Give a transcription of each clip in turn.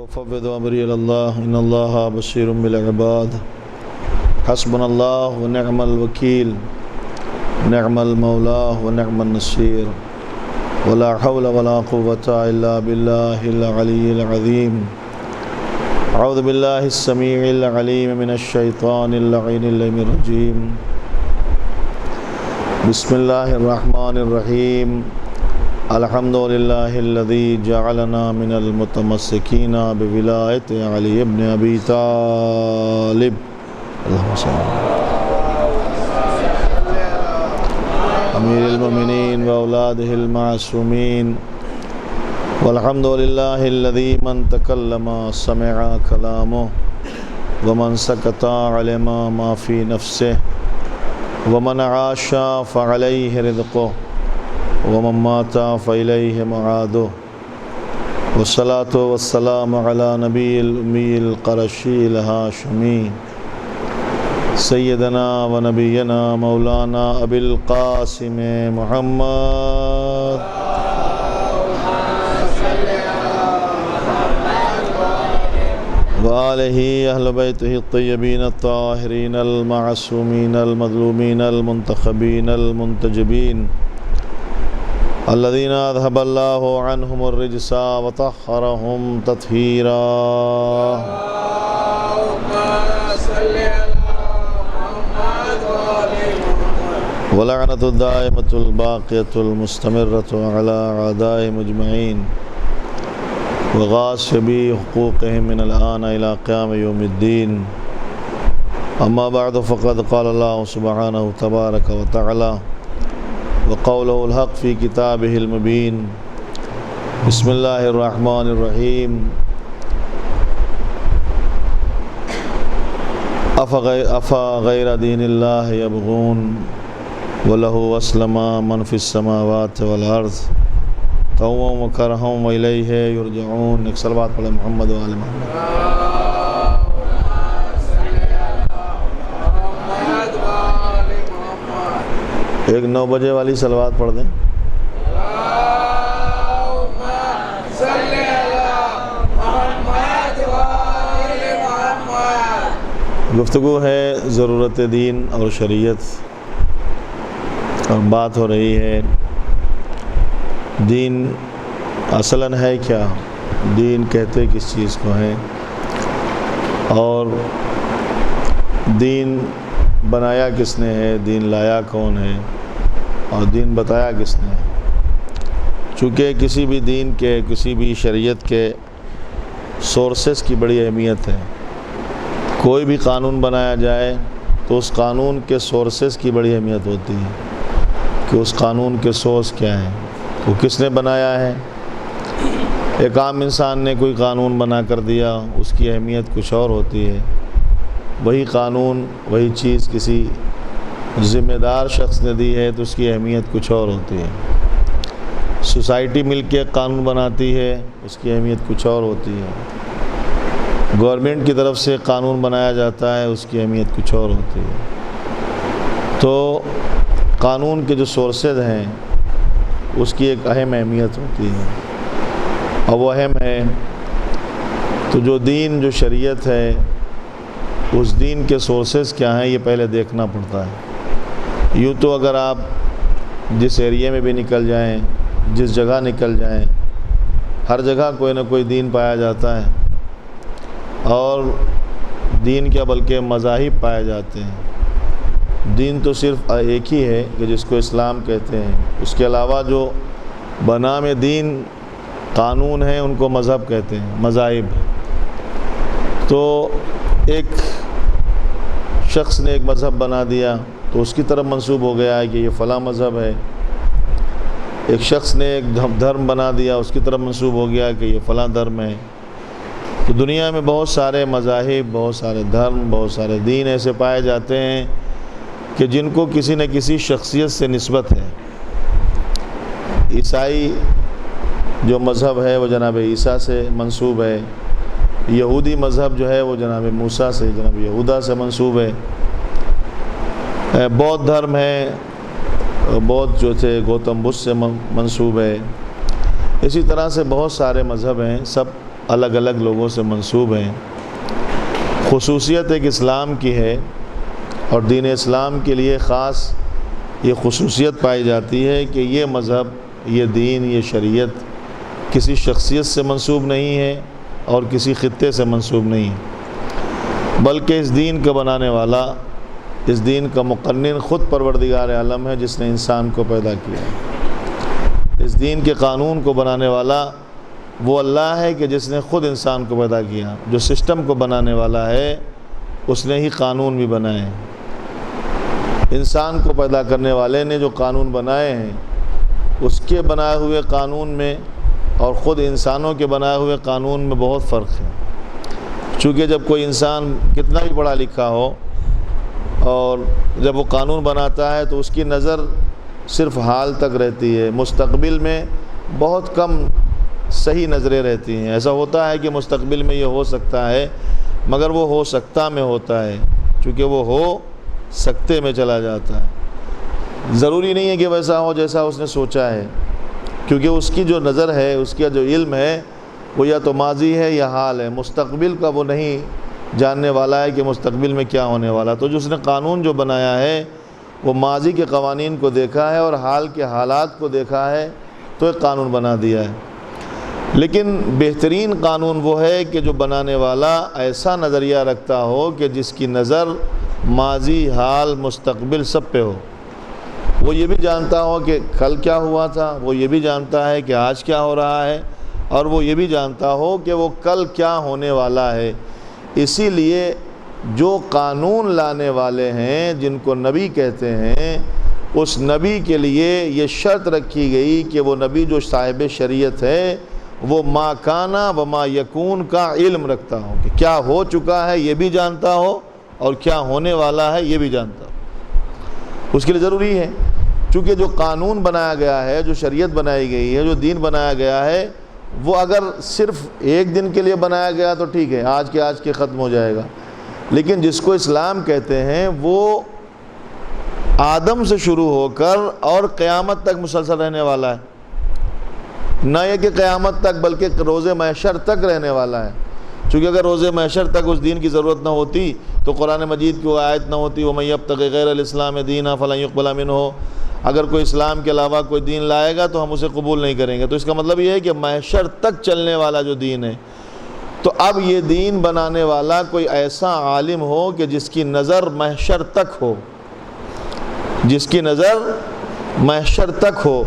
وفوض أمري إلى الله إن الله بصير بالعباد حسبنا الله ونعم الوكيل نعم المولى ونعم النصير ولا حول ولا قوة إلا بالله العلي العظيم أعوذ بالله السميع العليم من الشيطان اللعين الرجيم بسم الله الرحمن الرحيم الحمد لله الذي جعلنا من المتمسكين بولاية علي بن أبي طالب اللهم صل أمير المؤمنين وأولاده المعصومين والحمد لله الذي من تكلم سمع كلامه ومن سكت علم ما في نفسه ومن عاش فعليه رزقه ومن مات فإليه معاده والصلاة والسلام على نبي الأمي القرشي الهاشمي سيدنا ونبينا مولانا أبي القاسم محمد وآله أهل بيته الطيبين الطاهرين المعصومين المظلومين المنتخبين المنتجبين الذين أذهب الله عنهم الرجس وطهرهم تطهيرا ولعنة الدائمة الباقية المستمرة على أعدائهم أجمعين وغاصبي حقوقهم من الآن إلى قيام يوم الدين أما بعد فقد قال الله سبحانه تبارك وتعالى وقوله الحق في كتابه المبين بسم الله الرحمن الرحيم أفغير دين الله يبغون وله أسلم من في السماوات والأرض طوعا وكرها وإليه يرجعون ایک صلوات پڑھیں محمد و آل محمد ایک 9 بجے والی صلوات پڑھ دیں گفتگو ہے ضرورت دین اور شریعت اور بات ہو رہی ہے دین اصلاً ہے کیا، دین کہتے کس چیز کو ہے، اور دین بنایا کس نے ہے، دین لایا کون ہے، اور دین بتایا کس نے ہے۔ چونکہ کسی بھی دین کے، کسی بھی شریعت کے سورسز کی بڑی اہمیت ہے۔ کوئی بھی قانون بنایا جائے تو اس قانون کے سورسز کی بڑی اہمیت ہوتی ہے کہ اس قانون کے سورس کیا ہیں، وہ کس نے بنایا ہے۔ ایک عام انسان نے کوئی قانون بنا کر دیا، اس کی اہمیت کچھ اور ہوتی ہے۔ وہی قانون، وہی چیز کسی ذمہ دار شخص نے دی ہے تو اس کی اہمیت کچھ اور ہوتی ہے۔ سوسائٹی مل کے قانون بناتی ہے، اس کی اہمیت کچھ اور ہوتی ہے۔ گورنمنٹ کی طرف سے قانون بنایا جاتا ہے، اس کی اہمیت کچھ اور ہوتی ہے۔ تو قانون کے جو سورسز ہیں اس کی ایک اہم اہمیت ہوتی ہے، اور وہ اہم ہے۔ تو جو دین، جو شریعت ہے، اس دین کے سورسز کیا ہیں یہ پہلے دیکھنا پڑتا ہے۔ یوں تو اگر آپ جس ایریے میں بھی نکل جائیں، جس جگہ نکل جائیں، ہر جگہ کوئی نہ کوئی دین پایا جاتا ہے، اور دین کیا بلکہ مذاہب پائے جاتے ہیں۔ دین تو صرف ایک ہی ہے کہ جس کو اسلام کہتے ہیں، اس کے علاوہ جو بنام دین قانون ہیں ان کو مذہب کہتے ہیں، مذاہب۔ تو ایک شخص نے ایک مذہب بنا دیا تو اس کی طرف منسوب ہو گیا ہے کہ یہ فلاں مذہب ہے۔ ایک شخص نے ایک دھرم بنا دیا، اس کی طرف منسوب ہو گیا کہ یہ فلاں دھرم ہے۔ تو دنیا میں بہت سارے مذاہب، بہت سارے دھرم، بہت سارے دین ایسے پائے جاتے ہیں کہ جن کو کسی نہ کسی شخصیت سے نسبت ہے۔ عیسائی جو مذہب ہے وہ جناب عیسیٰ سے منسوب ہے، یہودی مذہب جو ہے وہ جناب موسیٰ سے، جناب یہودا سے منسوب ہے۔ بودھ دھرم ہے، بودھ جو تھے گوتم بدھ سے منسوب ہے۔ اسی طرح سے بہت سارے مذہب ہیں، سب الگ الگ لوگوں سے منسوب ہیں۔ خصوصیت ایک اسلام کی ہے، اور دین اسلام کے لیے خاص یہ خصوصیت پائی جاتی ہے کہ یہ مذہب، یہ دین، یہ شریعت کسی شخصیت سے منسوب نہیں ہے اور کسی خطے سے منسوب نہیں ہے، بلکہ اس دین کا بنانے والا، اس دین کا مقنن خود پروردگار عالم ہے جس نے انسان کو پیدا کیا ہے۔ اس دین کے قانون کو بنانے والا وہ اللہ ہے کہ جس نے خود انسان کو پیدا کیا۔ جو سسٹم کو بنانے والا ہے اس نے ہی قانون بھی بنائے۔ انسان کو پیدا کرنے والے نے جو قانون بنائے ہیں، اس کے بنائے ہوئے قانون میں اور خود انسانوں کے بنائے ہوئے قانون میں بہت فرق ہے۔ چونکہ جب کوئی انسان کتنا بھی پڑھا لکھا ہو اور جب وہ قانون بناتا ہے تو اس کی نظر صرف حال تک رہتی ہے، مستقبل میں بہت کم صحیح نظریں رہتی ہیں۔ ایسا ہوتا ہے کہ مستقبل میں یہ ہو سکتا ہے، مگر وہ ہو سکتا میں ہوتا ہے، چونکہ وہ ہو سکتے میں چلا جاتا ہے۔ ضروری نہیں ہے کہ ویسا ہو جیسا اس نے سوچا ہے، کیونکہ اس کی جو نظر ہے، اس کا جو علم ہے، وہ یا تو ماضی ہے یا حال ہے۔ مستقبل کا وہ نہیں جاننے والا ہے کہ مستقبل میں کیا ہونے والا۔ تو جو اس نے قانون جو بنایا ہے وہ ماضی کے قوانین کو دیکھا ہے اور حال کے حالات کو دیکھا ہے تو ایک قانون بنا دیا ہے۔ لیکن بہترین قانون وہ ہے کہ جو بنانے والا ایسا نظریہ رکھتا ہو کہ جس کی نظر ماضی، حال، مستقبل سب پہ ہو۔ وہ یہ بھی جانتا ہو کہ کل کیا ہوا تھا، وہ یہ بھی جانتا ہے کہ آج کیا ہو رہا ہے، اور وہ یہ بھی جانتا ہو کہ وہ کل کیا ہونے والا ہے۔ اسی لیے جو قانون لانے والے ہیں، جن کو نبی کہتے ہیں، اس نبی کے لیے یہ شرط رکھی گئی کہ وہ نبی جو صاحب شریعت ہے وہ ما کانا و ما یکون کا علم رکھتا ہو، کہ کیا ہو چکا ہے یہ بھی جانتا ہو اور کیا ہونے والا ہے یہ بھی جانتا ہو۔ اس کے لیے ضروری ہے، چونکہ جو قانون بنایا گیا ہے، جو شریعت بنائی گئی ہے، جو دین بنایا گیا ہے، وہ اگر صرف ایک دن کے لیے بنایا گیا تو ٹھیک ہے، آج کے ختم ہو جائے گا۔ لیکن جس کو اسلام کہتے ہیں وہ آدم سے شروع ہو کر اور قیامت تک مسلسل رہنے والا ہے۔ نہ یہ کہ قیامت تک، بلکہ روز محشر تک رہنے والا ہے۔ چونکہ اگر روز محشر تک اس دین کی ضرورت نہ ہوتی تو قرآن مجید کی وہ آیت نہ ہوتی وَمَن يَبْتَغِ غَيْرَ الْإِسْلَامِ دِينًا فَلَن يُقْبَلَ مِنْهُ۔ اگر کوئی اسلام کے علاوہ کوئی دین لائے گا تو ہم اسے قبول نہیں کریں گے۔ تو اس کا مطلب یہ ہے کہ محشر تک چلنے والا جو دین ہے، تو اب یہ دین بنانے والا کوئی ایسا عالم ہو کہ جس کی نظر محشر تک ہو، جس کی نظر محشر تک ہو۔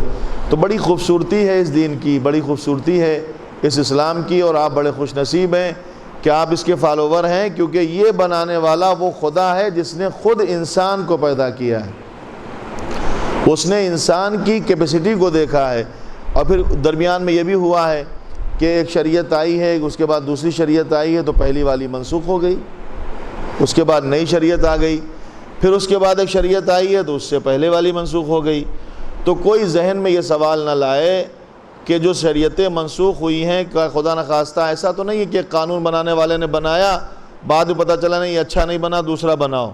تو بڑی خوبصورتی ہے اس دین کی، بڑی خوبصورتی ہے اس اسلام کی، اور آپ بڑے خوش نصیب ہیں کہ آپ اس کے فالوور ہیں، کیونکہ یہ بنانے والا وہ خدا ہے جس نے خود انسان کو پیدا کیا ہے۔ اس نے انسان کی کیپیسٹی کو دیکھا ہے، اور پھر درمیان میں یہ بھی ہوا ہے کہ ایک شریعت آئی ہے، اس کے بعد دوسری شریعت آئی ہے تو پہلی والی منسوخ ہو گئی، اس کے بعد نئی شریعت آ گئی، پھر اس کے بعد ایک شریعت آئی ہے تو اس سے پہلے والی منسوخ ہو گئی۔ تو کوئی ذہن میں یہ سوال نہ لائے کہ جو شریعتیں منسوخ ہوئی ہیں خدا نخواستہ ایسا تو نہیں ہے کہ قانون بنانے والے نے بنایا، بعد میں پتہ چلا نہیں اچھا نہیں بنا، دوسرا بناؤ۔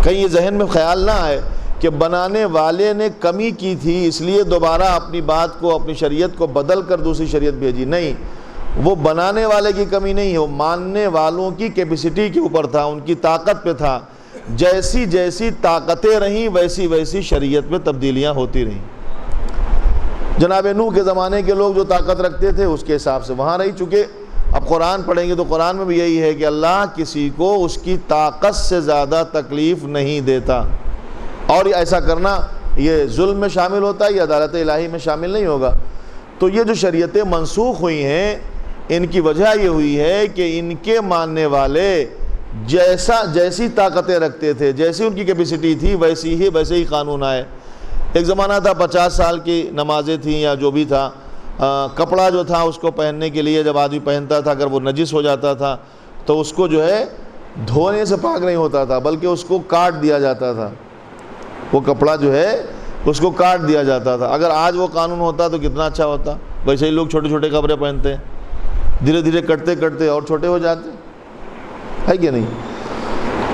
کہیں یہ ذہن میں خیال نہ آئے کہ بنانے والے نے کمی کی تھی اس لیے دوبارہ اپنی بات کو، اپنی شریعت کو بدل کر دوسری شریعت بھیجی۔ نہیں، وہ بنانے والے کی کمی نہیں ہے، وہ ماننے والوں کی کیپیسٹی کے اوپر تھا، ان کی طاقت پہ تھا۔ جیسی جیسی طاقتیں رہیں ویسی ویسی شریعت میں تبدیلیاں ہوتی رہیں۔ جناب نوح کے زمانے کے لوگ جو طاقت رکھتے تھے اس کے حساب سے وہاں رہی۔ چونکہ اب قرآن پڑھیں گے تو قرآن میں بھی یہی ہے کہ اللہ کسی کو اس کی طاقت سے زیادہ تکلیف نہیں دیتا، اور ایسا کرنا یہ ظلم میں شامل ہوتا ہے، یہ عدالت الہی میں شامل نہیں ہوگا۔ تو یہ جو شریعتیں منسوخ ہوئی ہیں ان کی وجہ یہ ہوئی ہے کہ ان کے ماننے والے جیسی طاقتیں رکھتے تھے، جیسی ان کی کیپیسٹی تھی ویسے ہی قانون آئے۔ ایک زمانہ تھا 50 سال کی نمازیں تھیں یا جو بھی تھا، کپڑا جو تھا اس کو پہننے کے لیے جب آدمی پہنتا تھا اگر وہ نجس ہو جاتا تھا تو اس کو جو ہے دھونے سے پاک نہیں ہوتا تھا، بلکہ اس کو کاٹ دیا جاتا تھا، وہ کپڑا جو ہے اس کو کاٹ دیا جاتا تھا۔ اگر آج وہ قانون ہوتا تو کتنا اچھا ہوتا۔ ویسے ہی لوگ چھوٹے چھوٹے کپڑے پہنتے ہیں، دھیرے دھیرے کٹتے کٹتے اور چھوٹے ہو جاتے، ہے کہ نہیں؟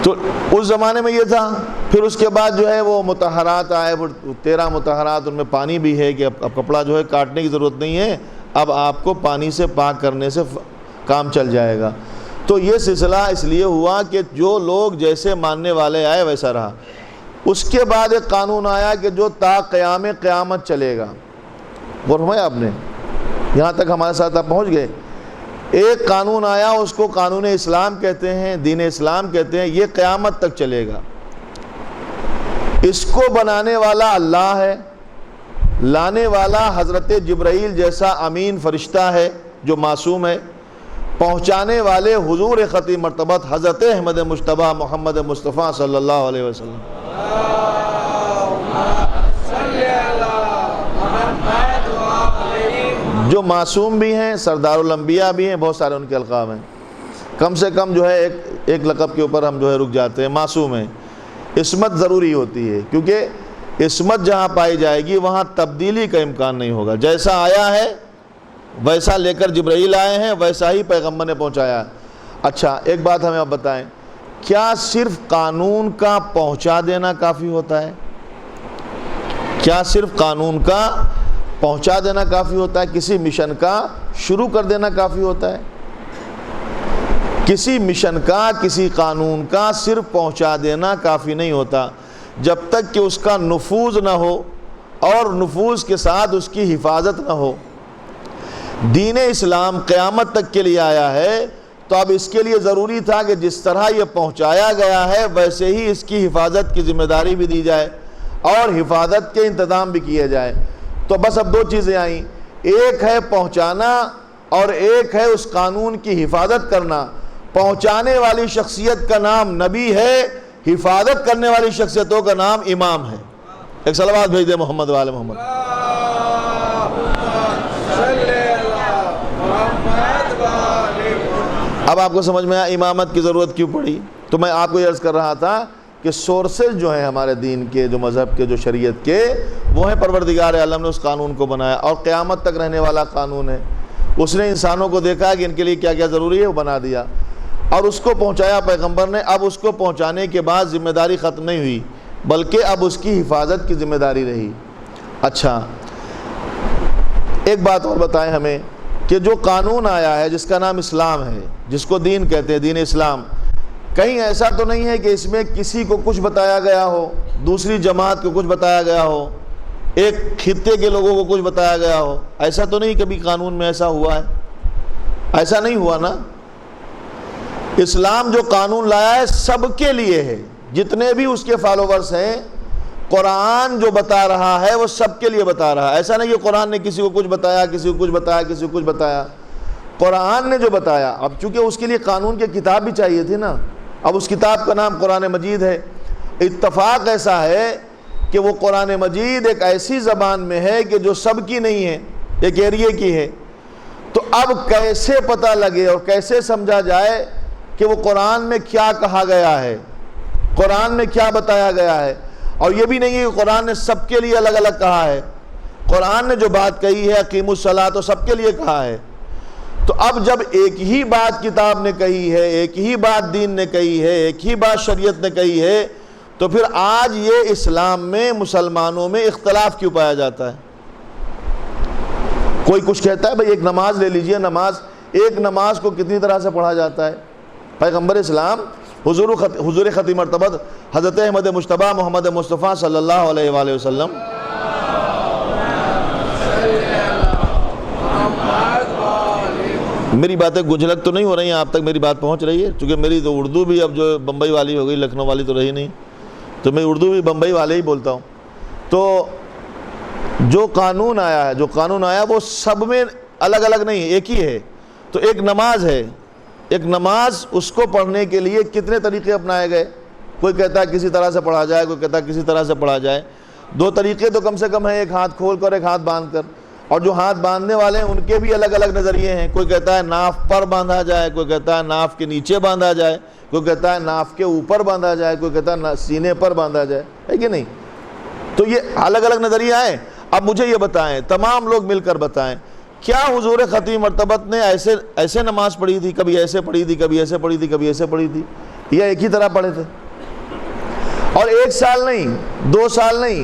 تو اس زمانے میں یہ تھا۔ پھر اس کے بعد جو ہے وہ مطہرات آئے، 13 مطہرات، ان میں پانی بھی ہے کہ اب کپڑا جو ہے کاٹنے کی ضرورت نہیں ہے، اب آپ کو پانی سے پاک کرنے سے کام چل جائے گا۔ تو یہ سلسلہ اس لیے ہوا کہ جو لوگ جیسے ماننے والے آئے ویسا رہا۔ اس کے بعد ایک قانون آیا کہ جو تا قیام قیامت چلے گا۔ غور فرمایا آپ نے، یہاں تک ہمارے ساتھ آپ پہنچ گئے۔ ایک قانون آیا، اس کو قانون اسلام کہتے ہیں، دین اسلام کہتے ہیں، یہ قیامت تک چلے گا۔ اس کو بنانے والا اللہ ہے، لانے والا حضرت جبرائیل جیسا امین فرشتہ ہے جو معصوم ہے، پہنچانے والے حضور ختم مرتبت حضرت احمد مجتبیٰ محمد مصطفیٰ صلی اللہ علیہ وسلم۔ جو معصوم بھی ہیں، سردار الانبیاء بھی ہیں، بہت سارے ان کے القاب ہیں، کم سے کم جو ہے ایک لقب کے اوپر ہم جو ہے رک جاتے ہیں، معصوم ہیں۔ عصمت ضروری ہوتی ہے، کیونکہ عصمت جہاں پائی جائے گی وہاں تبدیلی کا امکان نہیں ہوگا۔ جیسا آیا ہے ویسا لے کر جبرائیل آئے ہیں، ویسا ہی پیغمبر نے پہنچایا ہے۔ اچھا ایک بات ہمیں آپ بتائیں، کیا صرف قانون کا پہنچا دینا کافی ہوتا ہے؟ کیا صرف قانون کا پہنچا دینا کافی ہوتا ہے؟ کسی مشن کا شروع کر دینا کافی ہوتا ہے؟ کسی مشن کا، کسی قانون کا صرف پہنچا دینا کافی نہیں ہوتا، جب تک کہ اس کا نفوذ نہ ہو اور نفوذ کے ساتھ اس کی حفاظت نہ ہو۔ دین اسلام قیامت تک کے لیے آیا ہے، تو اب اس کے لیے ضروری تھا کہ جس طرح یہ پہنچایا گیا ہے ویسے ہی اس کی حفاظت کی ذمہ داری بھی دی جائے اور حفاظت کے انتظام بھی کیے جائے۔ تو بس اب دو چیزیں آئیں، ایک ہے پہنچانا اور ایک ہے اس قانون کی حفاظت کرنا۔ پہنچانے والی شخصیت کا نام نبی ہے، حفاظت کرنے والی شخصیتوں کا نام امام ہے۔ ایک صلوات بھیج دے محمد والے محمد۔ اب آپ کو سمجھ میں آیا امامت کی ضرورت کیوں پڑی؟ تو میں آپ کو یہ عرض کر رہا تھا کہ سورسز جو ہیں ہمارے دین کے، جو مذہب کے، جو شریعت کے، وہ ہیں پروردگار عالم نے اس قانون کو بنایا اور قیامت تک رہنے والا قانون ہے۔ اس نے انسانوں کو دیکھا کہ ان کے لیے کیا کیا ضروری ہے، وہ بنا دیا اور اس کو پہنچایا پیغمبر نے۔ اب اس کو پہنچانے کے بعد ذمہ داری ختم نہیں ہوئی، بلکہ اب اس کی حفاظت کی ذمہ داری رہی۔ اچھا ایک بات اور بتائیں ہمیں کہ جو قانون آیا ہے جس کا نام اسلام ہے، جس کو دین کہتے ہیں، دین اسلام، کہیں ایسا تو نہیں ہے کہ اس میں کسی کو کچھ بتایا گیا ہو، دوسری جماعت کو کچھ بتایا گیا ہو، ایک خطے کے لوگوں کو کچھ بتایا گیا ہو؟ ایسا تو نہیں کبھی قانون میں ایسا ہوا ہے؟ ایسا نہیں ہوا نا۔ اسلام جو قانون لایا ہے سب کے لیے ہے، جتنے بھی اس کے فالوورز ہیں۔ قرآن جو بتا رہا ہے وہ سب کے لیے بتا رہا ہے، ایسا نہیں کہ قرآن نے کسی کو کچھ بتایا، کسی کو کچھ بتایا، کسی کو کچھ بتایا۔ قرآن نے جو بتایا، اب چونکہ اس کے لیے قانون کی کتاب بھی چاہیے تھی نا، اب اس کتاب کا نام قرآن مجید ہے۔ اتفاق ایسا ہے کہ وہ قرآن مجید ایک ایسی زبان میں ہے کہ جو سب کی نہیں ہے، ایک ایریے کی ہے۔ تو اب کیسے پتہ لگے اور کیسے سمجھا جائے کہ وہ قرآن میں کیا کہا گیا ہے، قرآن میں کیا بتایا گیا ہے؟ اور یہ بھی نہیں ہے کہ قرآن نے سب کے لیے الگ الگ کہا ہے۔ قرآن نے جو بات کہی ہے اقیموا الصلاۃ تو سب کے لیے کہا ہے۔ تو اب جب ایک ہی بات کتاب نے کہی ہے، ایک ہی بات دین نے کہی ہے، ایک ہی بات شریعت نے کہی ہے، تو پھر آج یہ اسلام میں مسلمانوں میں اختلاف کیوں پایا جاتا ہے؟ کوئی کچھ کہتا ہے بھئی ایک نماز لے لیجئے، ایک نماز کو کتنی طرح سے پڑھا جاتا ہے؟ پیغمبر اسلام حضور ختم مرتبت حضرت احمد مجتبیٰ محمد مصطفیٰ صلی اللہ علیہ وآلہ وسلم میری باتیں گنجلک تو نہیں ہو رہی ہیں، آپ تک میری بات پہنچ رہی ہے؟ چونکہ میری تو اردو بھی اب جو بمبئی والی ہو گئی، لکھنؤ والی تو رہی نہیں، تو میں اردو بھی بمبئی والے ہی بولتا ہوں۔ تو جو قانون آیا وہ سب میں الگ الگ نہیں، ایک ہی ہے۔ تو ایک نماز ہے، ایک نماز، اس کو پڑھنے کے لیے کتنے طریقے اپنائے گئے؟ کوئی کہتا ہے کسی طرح سے پڑھا جائے، کوئی کہتا ہے کسی طرح سے پڑھا جائے۔ دو طریقے تو کم سے کم ہیں، ایک ہاتھ کھول کر ایک ہاتھ باندھ کر، اور جو ہاتھ باندھنے والے ہیں ان کے بھی الگ الگ نظریے ہیں۔ کوئی کہتا ہے ناف پر باندھا جائے، کوئی کہتا ہے ناف کے نیچے باندھا جائے، کوئی کہتا ہے ناف کے اوپر باندھا جائے، کوئی کہتا ہے سینے پر باندھا جائے، ہے کہ نہیں؟ تو یہ الگ الگ نظریہ ہیں۔ اب مجھے یہ بتائیں، تمام لوگ مل کر بتائیں، کیا حضور ختم مرتبت نے ایسے نماز پڑھی تھی، کبھی ایسے پڑھی تھی، کبھی ایسے پڑھی تھی، کبھی ایسے پڑھی تھی، یا ایک ہی طرح پڑھے تھے؟ اور 1 سال نہیں، 2 سال نہیں،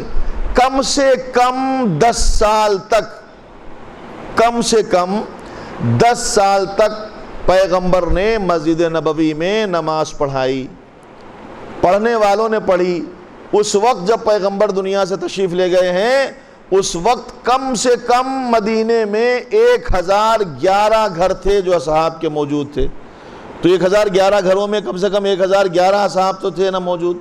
کم سے کم 10 سال تک کم سے کم 10 سال تک پیغمبر نے مسجد نبوی میں نماز پڑھائی، پڑھنے والوں نے پڑھی۔ اس وقت جب پیغمبر دنیا سے تشریف لے گئے ہیں، اس وقت کم سے کم مدینے میں 1011 گھر تھے جو اصحاب کے موجود تھے۔ تو 1011 گھروں میں کم سے کم 1011 اصحاب تو تھے نا موجود۔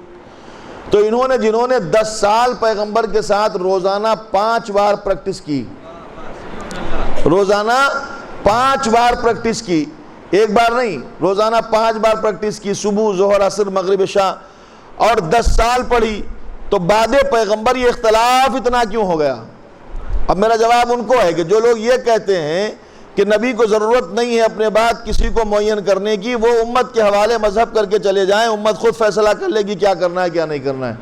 تو جنہوں نے 10 سال پیغمبر کے ساتھ روزانہ 5 بار پریکٹس کی، روزانہ 5 بار پریکٹس کی، ایک بار نہیں، روزانہ 5 بار پریکٹس کی، صبح، ظہر، عصر، مغرب، عشاء، اور 10 سال پڑھی، تو بعد پیغمبر یہ اختلاف اتنا کیوں ہو گیا؟ اب میرا جواب ان کو ہے کہ جو لوگ یہ کہتے ہیں کہ نبی کو ضرورت نہیں ہے اپنے بعد کسی کو معین کرنے کی، وہ امت کے حوالے مذہب کر کے چلے جائیں، امت خود فیصلہ کر لے گی کیا کرنا ہے کیا نہیں کرنا ہے۔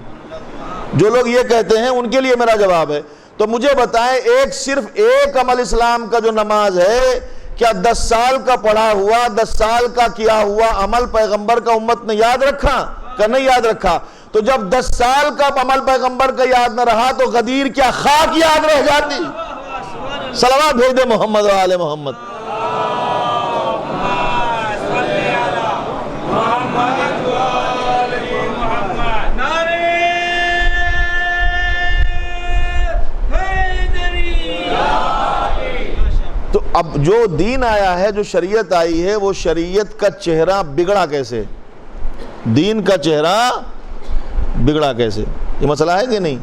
جو لوگ یہ کہتے ہیں ان کے لیے میرا جواب ہے، تو مجھے بتائیں صرف ایک عمل اسلام کا جو نماز ہے، کیا 10 سال کا پڑھا ہوا، 10 سال کا کیا ہوا عمل پیغمبر کا امت نے یاد رکھا کہ نہیں یاد رکھا؟ تو جب 10 سال کا عمل پیغمبر کا یاد نہ رہا تو غدیر کیا خاک یاد رہ جاتی؟ صلوات بھیج دے محمد و آل محمد۔ تو اب جو دین آیا ہے، جو شریعت آئی ہے، وہ شریعت کا چہرہ بگڑا کیسے؟ دین کا چہرہ بگڑا کیسے؟ یہ مسئلہ ہے کہ نہیں؟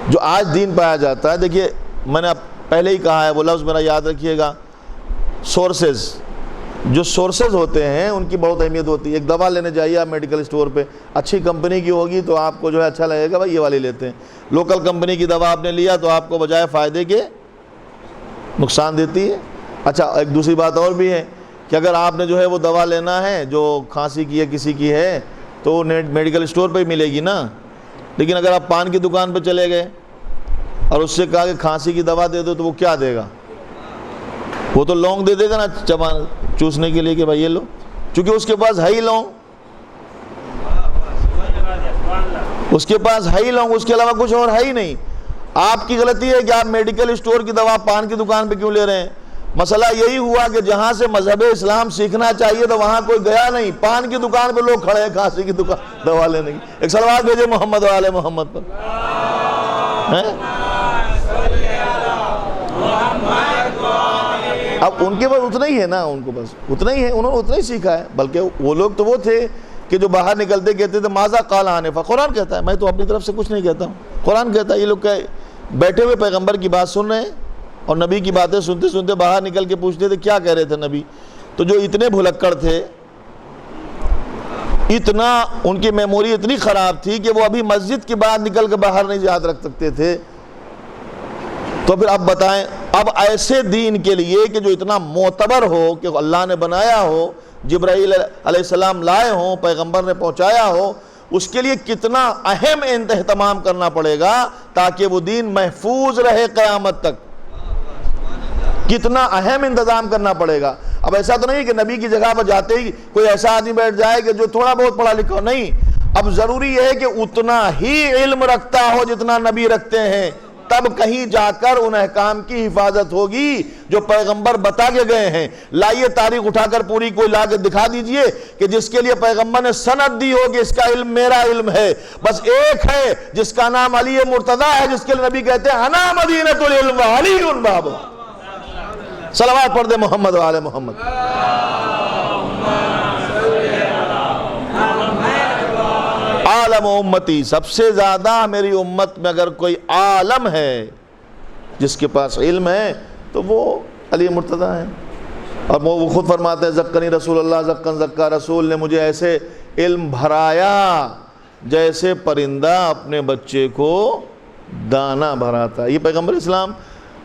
جو آج دین پایا جاتا ہے، دیکھیے میں نے پہلے ہی کہا ہے، وہ لفظ میرا یاد رکھیے گا، سورسز۔ جو سورسز ہوتے ہیں ان کی بہت اہمیت ہوتی ہے۔ ایک دوا لینے جائیے آپ میڈیکل اسٹور پہ، اچھی کمپنی کی ہوگی تو آپ کو جو ہے اچھا لگے گا، بھائی یہ والی لیتے ہیں۔ لوکل کمپنی کی دوا آپ نے لیا تو آپ کو بجائے فائدے کے نقصان دیتی ہے۔ اچھا، ایک دوسری بات اور بھی ہے کہ اگر آپ نے جو ہے وہ دوا لینا ہے جو کھانسی کی ہے کسی کی ہے تو میڈیکل اسٹور پہ ہی ملے گی نا، لیکن اگر آپ پان کی دکان پہ چلے گئے اور اس سے کہا کہ کھانسی کی دوا دے دو تو وہ کیا دے گا؟ وہ تو لونگ دے دے گا نا چبان چوسنے کے لیے کہ بھائی یہ لو، چونکہ اس کے پاس ہے ہی لونگ، اس کے پاس ہے ہی لونگ، اس کے علاوہ کچھ اور ہے ہی نہیں۔ آپ کی غلطی ہے کہ آپ میڈیکل اسٹور کی دوا پان کی دکان پہ کیوں لے رہے ہیں؟ مسئلہ یہی ہوا کہ جہاں سے مذہب اسلام سیکھنا چاہیے تو وہاں کوئی گیا نہیں، پان کی دکان پہ لوگ کھڑے ہیں کھانسی کی دکان دوا لینے کی۔ ایک صلوات بھیجے محمد و آل محمد پر۔ اب ان کے پاس اتنا ہی ہے نا، ان کو بس اتنا ہی ہے، انہوں نے اتنا ہی سیکھا ہے۔ بلکہ وہ لوگ تو وہ تھے کہ جو باہر نکلتے کہتے تھے ماذا قال آنفا، قرآن کہتا ہے، میں تو اپنی طرف سے کچھ نہیں کہتا ہوں، قرآن کہتا ہے۔ یہ لوگ بیٹھے ہوئے پیغمبر کی بات سن رہے ہیں اور نبی کی باتیں سنتے سنتے باہر نکل کے پوچھتے تھے کیا کہہ رہے تھے نبی۔ تو جو اتنے بھلکڑ تھے، اتنا ان کی میموری اتنی خراب تھی کہ وہ ابھی مسجد کے بعد نکل کے باہر نہیں یاد رکھ سکتے تھے۔ تو پھر اب بتائیں، اب ایسے دین کے لیے کہ جو اتنا معتبر ہو، کہ اللہ نے بنایا ہو، جبرائیل علیہ السلام لائے ہوں، پیغمبر نے پہنچایا ہو، اس کے لیے کتنا اہم اہتمام کرنا پڑے گا تاکہ وہ دین محفوظ رہے قیامت تک، کتنا اہم انتظام کرنا پڑے گا۔ اب ایسا تو نہیں کہ نبی کی جگہ پر جاتے ہی کوئی ایسا آدمی بیٹھ جائے کہ جو تھوڑا بہت پڑھا لکھا ہو، نہیں، اب ضروری ہے کہ اتنا ہی علم رکھتا ہو جتنا نبی رکھتے ہیں، تب کہیں جا کر ان احکام کی حفاظت ہوگی جو پیغمبر بتا کے گئے ہیں۔ لائیے تاریخ اٹھا کر پوری کوئی لا کے دکھا دیجئے کہ جس کے لیے پیغمبر نے سند دی ہو کہ اس کا علم میرا علم ہے۔ بس ایک ہے جس کا نام علی مرتضیٰ ہے، جس کے لیے نبی کہتے ہیں انا مدینۃ العلم وعلی باب۔ صلوات پڑھ دے محمد و آل محمد۔ عالم امتی، سب سے زیادہ میری امت میں اگر کوئی عالم ہے جس کے پاس علم ہے تو وہ علی مرتضیٰ ہے۔ اور وہ خود فرماتے ہیں زکانی رسول اللہ زکن زکا، رسول نے مجھے ایسے علم بھرایا جیسے پرندہ اپنے بچے کو دانا بھراتا۔ یہ پیغمبر اسلام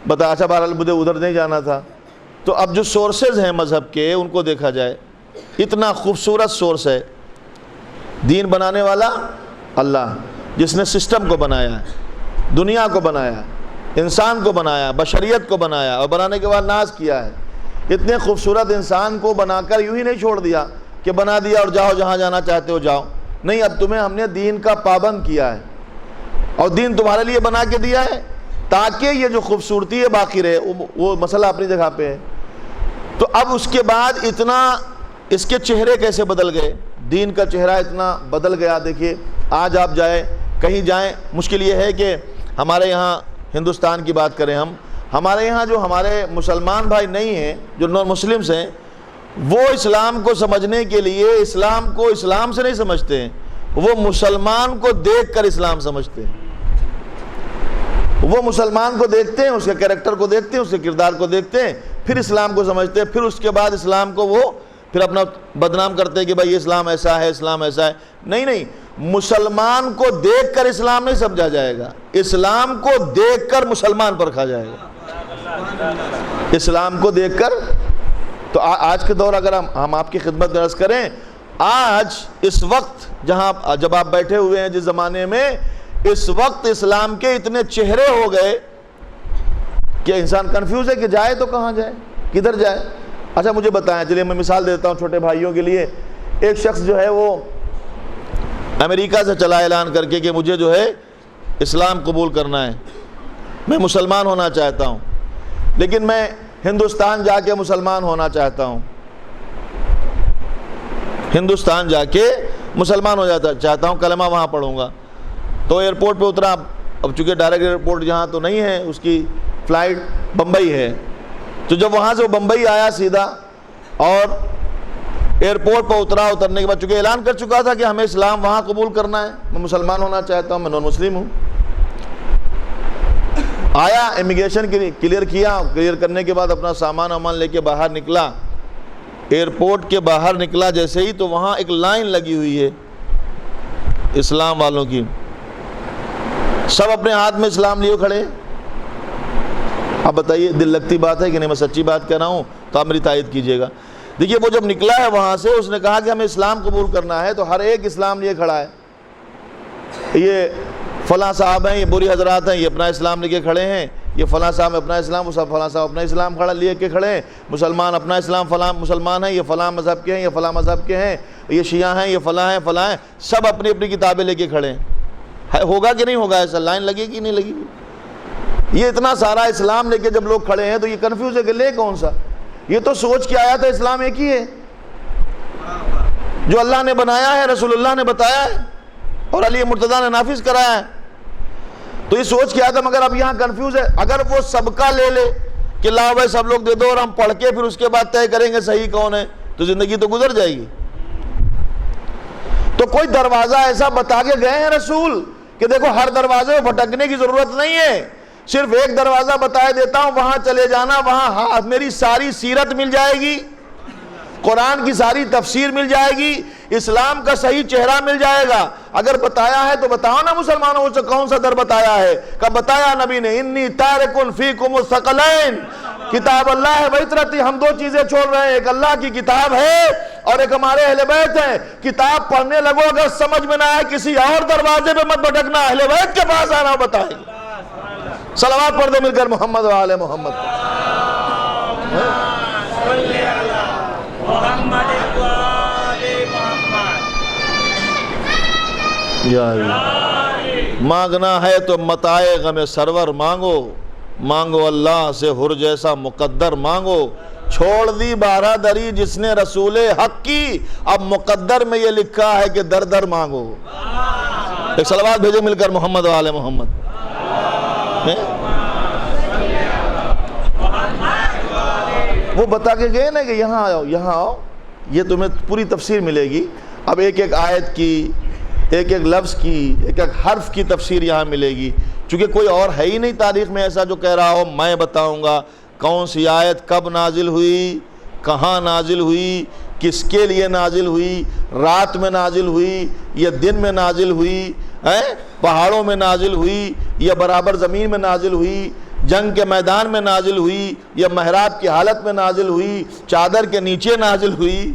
بتا۔ اچھا بہرحال مجھے ادھر نہیں جانا تھا۔ تو اب جو سورسز ہیں مذہب کے ان کو دیکھا جائے، اتنا خوبصورت سورس ہے، دین بنانے والا اللہ، جس نے سسٹم کو بنایا ہے، دنیا کو بنایا ہے، انسان کو بنایا، بشریت کو بنایا، اور بنانے کے بعد ناز کیا ہے۔ اتنے خوبصورت انسان کو بنا کر یوں ہی نہیں چھوڑ دیا کہ بنا دیا اور جاؤ جہاں جانا چاہتے ہو جاؤ، نہیں، اب تمہیں ہم نے دین کا پابند کیا ہے، اور دین تمہارے لیے بنا کے دیا ہے تاکہ یہ جو خوبصورتی ہے باقی رہے، وہ مسئلہ اپنی جگہ پہ ہے۔ تو اب اس کے بعد اتنا اس کے چہرے کیسے بدل گئے، دین کا چہرہ اتنا بدل گیا۔ دیکھیے آج آپ کہیں جائیں، مشکل یہ ہے کہ ہمارے یہاں ہندوستان کی بات کریں، ہمارے یہاں جو ہمارے مسلمان بھائی نہیں ہیں، جو نان مسلمس ہیں، وہ اسلام کو سمجھنے کے لیے اسلام کو اسلام سے نہیں سمجھتے ہیں، وہ مسلمان کو دیکھ کر اسلام سمجھتے ہیں۔ وہ مسلمان کو دیکھتے ہیں، اس کے کیریکٹر کو دیکھتے ہیں، اس کے کردار کو دیکھتے ہیں، پھر اسلام کو سمجھتے ہیں، پھر اس کے بعد اسلام کو وہ پھر اپنا بدنام کرتے ہیں کہ بھائی اسلام ایسا ہے، اسلام ایسا ہے۔ نہیں، مسلمان کو دیکھ کر اسلام نہیں سمجھا جائے گا، اسلام کو دیکھ کر مسلمان پرکھا جائے گا، اسلام کو دیکھ کر۔ تو آج کے دور اگر ہم آپ کی خدمت درس کریں، آج اس وقت جب آپ بیٹھے ہوئے ہیں جس زمانے میں، اس وقت اسلام کے اتنے چہرے ہو گئے کہ انسان کنفیوز ہے کہ جائے تو کہاں جائے، کدھر جائے۔ اچھا مجھے بتائیں، چلیے میں مثال دیتا ہوں چھوٹے بھائیوں کے لیے۔ ایک شخص جو ہے وہ امریکہ سے چلا اعلان کر کے کہ مجھے جو ہے اسلام قبول کرنا ہے، میں مسلمان ہونا چاہتا ہوں، لیکن میں ہندوستان جا کے مسلمان ہونا چاہتا ہوں، ہندوستان جا کے مسلمان ہو چاہتا ہوں، کلمہ وہاں پڑھوں گا۔ تو ایئرپورٹ پہ اترا، اب چونکہ ڈائریکٹ ایئرپورٹ یہاں تو نہیں ہے، اس کی فلائٹ بمبئی ہے۔ تو جب وہاں سے وہ بمبئی آیا سیدھا اور ایئرپورٹ پر اترنے کے بعد چونکہ اعلان کر چکا تھا کہ ہمیں اسلام وہاں قبول کرنا ہے، میں مسلمان ہونا چاہتا ہوں، میں نان مسلم ہوں۔ آیا، امیگریشن کلیئر کیا، کلیئر کرنے کے بعد اپنا سامان لے کے باہر نکلا۔ ایئرپورٹ کے باہر نکلا جیسے ہی تو وہاں ایک لائن لگی ہوئی ہے اسلام والوں کی، سب اپنے ہاتھ میں اسلام لیے کھڑے۔ اب بتائیے دل لگتی بات ہے کہ نہیں؟ میں سچی بات کہہ رہا ہوں تو آپ میری تائید کیجئے گا۔ دیکھیے وہ جب نکلا ہے وہاں سے، اس نے کہا کہ ہمیں اسلام قبول کرنا ہے، تو ہر ایک اسلام لیے کھڑا ہے۔ یہ فلاں صاحب ہیں، یہ بری حضرات ہیں، یہ اپنا اسلام لے کے کھڑے ہیں، یہ فلاں صاحب اپنا اسلام، وہ فلاں صاحب اپنا اسلام لے کے کھڑے ہیں، مسلمان اپنا اسلام، فلاں مسلمان ہیں، یہ فلاں مذہب کے ہیں، یہ فلاں مذہب کے ہیں، یہ شیعہ ہیں، یہ فلاں ہیں، سب اپنی اپنی کتابیں لے کے کھڑے ہیں۔ ہوگا کہ نہیں ہوگا ایسا؟ لائن لگے گی نہیں لگے گی؟ یہ اتنا سارا اسلام لے کے جب لوگ کھڑے ہیں تو یہ کنفیوز ہے کہ لے کون سا؟ یہ تو سوچ کے آیا تھا اسلام ایک ہی ہے جو اللہ نے بنایا ہے، رسول اللہ نے بتایا ہے اور علی مرتضیٰ نے نافذ کرایا ہے، تو یہ سوچ کے آیا تھا، مگر اب یہاں کنفیوز ہے۔ اگر وہ سب کا لے لے کہ لاؤ بھائی سب لوگ دے دو اور ہم پڑھ کے پھر اس کے بعد طے کریں گے صحیح کون ہے، تو زندگی تو گزر جائے گی۔ تو کوئی دروازہ ایسا بتا کے گئے ہیں رسول کہ دیکھو ہر دروازے کو بھٹکنے کی ضرورت نہیں ہے، صرف ایک دروازہ بتائے دیتا ہوں، وہاں چلے جانا، وہاں میری ساری سیرت مل جائے گی، قرآن کی ساری تفسیر مل جائے گی، اسلام کا صحیح چہرہ مل جائے گا۔ اگر بتایا ہے تو بتاؤ نا مسلمانوں سے کون سا در بتایا ہے؟ کب بتایا نبی نے؟ انی تارکن فیکم الثقلین، کتاب اللہ ہے وعترتی، ہم دو چیزیں چھوڑ رہے ہیں، ایک اللہ کی کتاب ہے اور ایک ہمارے اہل بیت ہیں۔ کتاب پڑھنے لگو، اگر سمجھ میں نہ آئے کسی اور دروازے پہ مت بھٹکنا، اہل بیت کے پاس آنا بتائے گا۔ صلوات پڑھ دو مل کر محمد و آل محمد۔ یا اللہ، مانگنا ہے تو متائے غم سرور مانگو، مانگو اللہ سے ہر جیسا مقدر مانگو، چھوڑ دی بارہ دری جس نے رسول حق کی، اب مقدر میں یہ لکھا ہے کہ در در مانگو۔ ایک صلوات بھیجے مل کر محمد و آل محمد۔ وہ بتا کے گئے نا کہ یہاں آؤ، یہاں آؤ، یہ تمہیں پوری تفسیر ملے گی۔ اب ایک ایک آیت کی، ایک ایک لفظ کی، ایک ایک حرف کی تفسیر یہاں ملے گی، چونکہ کوئی اور ہے ہی نہیں تاریخ میں ایسا جو کہہ رہا ہو میں بتاؤں گا کون سی آیت کب نازل ہوئی، کہاں نازل ہوئی، کس کے لیے نازل ہوئی، رات میں نازل ہوئی یا دن میں نازل ہوئی، پہاڑوں میں نازل ہوئی یا برابر زمین میں نازل ہوئی، جنگ کے میدان میں نازل ہوئی یا محراب کی حالت میں نازل ہوئی، چادر کے نیچے نازل ہوئی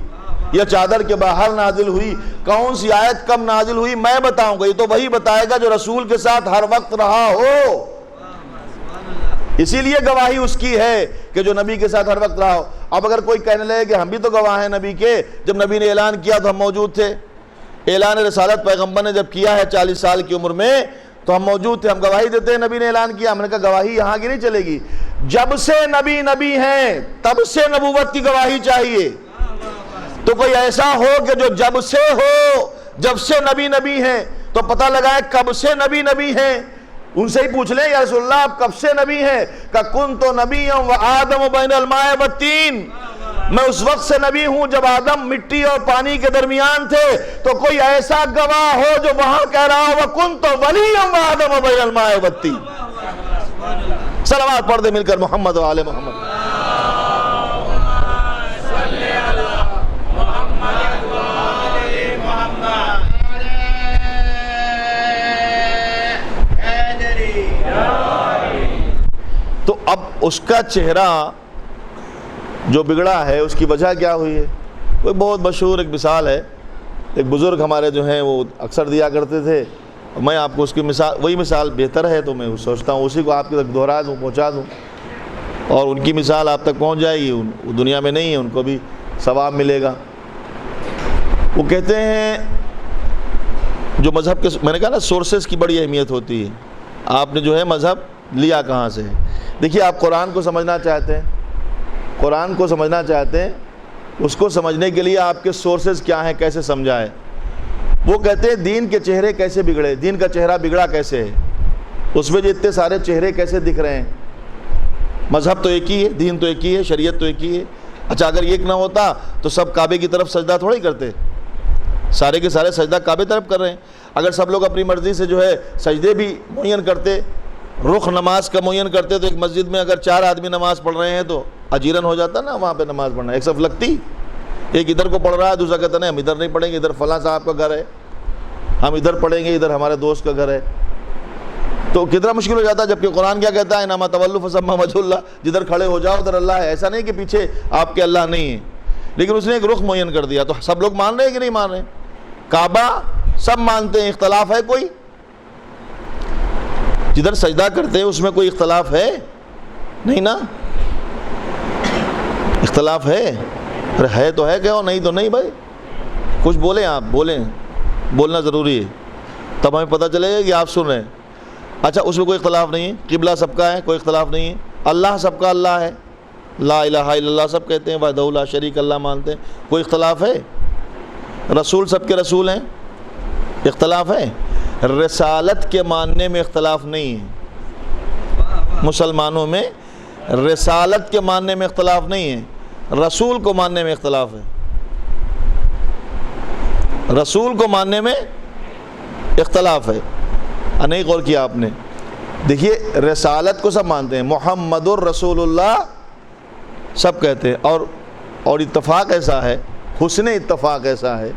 یا چادر کے باہر نازل ہوئی، کون سی آیت کب نازل ہوئی میں بتاؤں گا۔ یہ تو وہی بتائے گا جو رسول کے ساتھ ہر وقت رہا ہو، اسی لیے گواہی اس کی ہے کہ جو نبی کے ساتھ ہر وقت رہا ہو۔ اب اگر کوئی کہنے لگے کہ ہم بھی تو گواہ ہیں نبی کے، جب نبی نے اعلان کیا تو ہم موجود تھے، اعلان رسالت پیغمبر نے جب کیا ہے 40 سال کی عمر میں، تو ہم موجود تھے, ہم گواہی دیتے ہیں. نبی نے اعلان کیا, ہم نے کہا گواہی یہاں کی نہیں چلے گی, جب سے نبی ہیں تب سے نبوت کی گواہی چاہیے. تو کوئی ایسا ہو کہ جو جب سے ہو, جب سے نبی ہیں, تو پتہ لگائے کب سے نبی ہیں. ان سے ہی پوچھ لیں یا رسول اللہ آپ کب سے نبی ہیں؟ کہ کن تو نبی و آدم بین الماء والطین, میں اس وقت سے نبی ہوں جب آدم مٹی اور پانی کے درمیان تھے. تو کوئی ایسا گواہ ہو جو وہاں کہہ رہا ہو کن تو ولی و آدم بین الماء والطین. صلوات پڑھ دے مل کر محمد و آل محمد. تو اب اس کا چہرہ جو بگڑا ہے اس کی وجہ کیا ہوئی ہے؟ کوئی بہت مشہور ایک مثال ہے, ایک بزرگ ہمارے جو ہیں وہ اکثر دیا کرتے تھے. میں آپ کو اس کی مثال, وہی مثال بہتر ہے تو میں سوچتا ہوں اسی کو آپ کے تک دہرا دوں, پہنچا دوں, اور ان کی مثال آپ تک پہنچ جائے گی. وہ دنیا میں نہیں ہے, ان کو بھی ثواب ملے گا. وہ کہتے ہیں جو مذہب کے, میں نے کہا نا سورسز کی بڑی اہمیت ہوتی ہے. آپ نے جو ہے مذہب لیا کہاں سے ہے. دیکھیے آپ قرآن کو سمجھنا چاہتے ہیں, قرآن کو سمجھنا چاہتے ہیں, اس کو سمجھنے کے لیے آپ کے سورسز کیا ہیں, کیسے سمجھائیں. وہ کہتے ہیں دین کے چہرے کیسے بگڑے, دین کا چہرہ بگڑا کیسے ہے, اس میں جو اتنے سارے چہرے کیسے دکھ رہے ہیں. مذہب تو ایک ہی ہے, دین تو ایک ہی ہے, شریعت تو ایک ہی ہے. اچھا اگر ایک نہ ہوتا تو سب کعبے کی طرف سجدہ تھوڑی کرتے, سارے کے سارے سجدہ کعبے طرف کر رہے ہیں. اگر سب لوگ اپنی مرضی سے جو ہے سجدے بھی معین کرتے, رخ نماز کا معین کرتے, تو ایک مسجد میں اگر 4 آدمی نماز پڑھ رہے ہیں تو اجیرن ہو جاتا نا وہاں پہ نماز پڑھنا. ایک صف لگتی, ایک ادھر کو پڑھ رہا ہے, دوسرا کہتا نہیں ہم ادھر نہیں پڑھیں گے, ادھر فلاں صاحب کا گھر ہے, ہم ادھر پڑھیں گے, ادھر ہمارے دوست کا گھر ہے. تو کتنا مشکل ہو جاتا ہے. جبکہ قرآن کیا کہتا ہے, انما تولوا فثم وجہ اللہ, جدھر کھڑے ہو جاؤ ادھر اللہ ہے. ایسا نہیں کہ پیچھے آپ کے اللہ نہیں ہے, لیکن اس نے ایک رخ معین کر دیا. تو سب لوگ مان رہے ہیں کہ نہیں مان رہے؟ کعبہ سب مانتے ہیں, اختلاف ہے کوئی؟ جدھر سجدہ کرتے ہیں اس میں کوئی اختلاف ہے نہیں نا, اختلاف ہے؟ ارے ہے تو ہے کہ نہیں تو نہیں. بھائی کچھ بولیں, آپ بولیں, بولنا ضروری ہے, تب ہمیں پتہ چلے گا کہ آپ سن رہے ہیں. اچھا اس میں کوئی اختلاف نہیں ہے, قبلہ سب کا ہے, کوئی اختلاف نہیں ہے, اللہ سب کا اللہ ہے, لا الہ الا اللہ سب کہتے ہیں, وحدہ لا شریک اللہ مانتے ہیں, کوئی اختلاف ہے؟ رسول سب کے رسول ہیں, اختلاف ہے؟ رسالت کے ماننے میں اختلاف نہیں ہے. مسلمانوں میں رسالت کے ماننے میں اختلاف نہیں ہے, رسول کو ماننے میں اختلاف ہے. رسول کو ماننے میں اختلاف ہے. نہیں غور کیا آپ نے؟ دیکھیے رسالت کو سب مانتے ہیں, محمد الرسول اللہ سب کہتے ہیں, اور اتفاق ایسا ہے, حسن اتفاق ایسا ہے,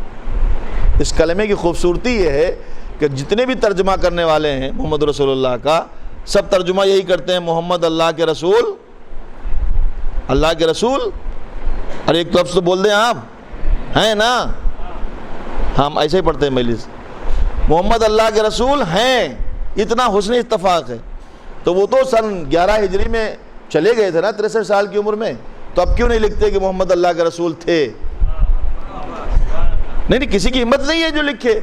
اس کلمے کی خوبصورتی یہ ہے کہ جتنے بھی ترجمہ کرنے والے ہیں محمد رسول اللہ کا, سب ترجمہ یہی کرتے ہیں محمد اللہ کے رسول, اللہ کے رسول. اور ایک لفظ تو بول دیں آپ, ہیں نا, ہم ایسے ہی پڑھتے ہیں مجلس, محمد اللہ کے رسول ہیں, اتنا حسن اتفاق ہے. تو وہ تو سن 11 ہجری میں چلے گئے تھے نا 63 سال کی عمر میں, تو اب کیوں نہیں لکھتے کہ محمد اللہ کے رسول تھے؟ نہیں, کسی کی ہمت نہیں ہے جو لکھے.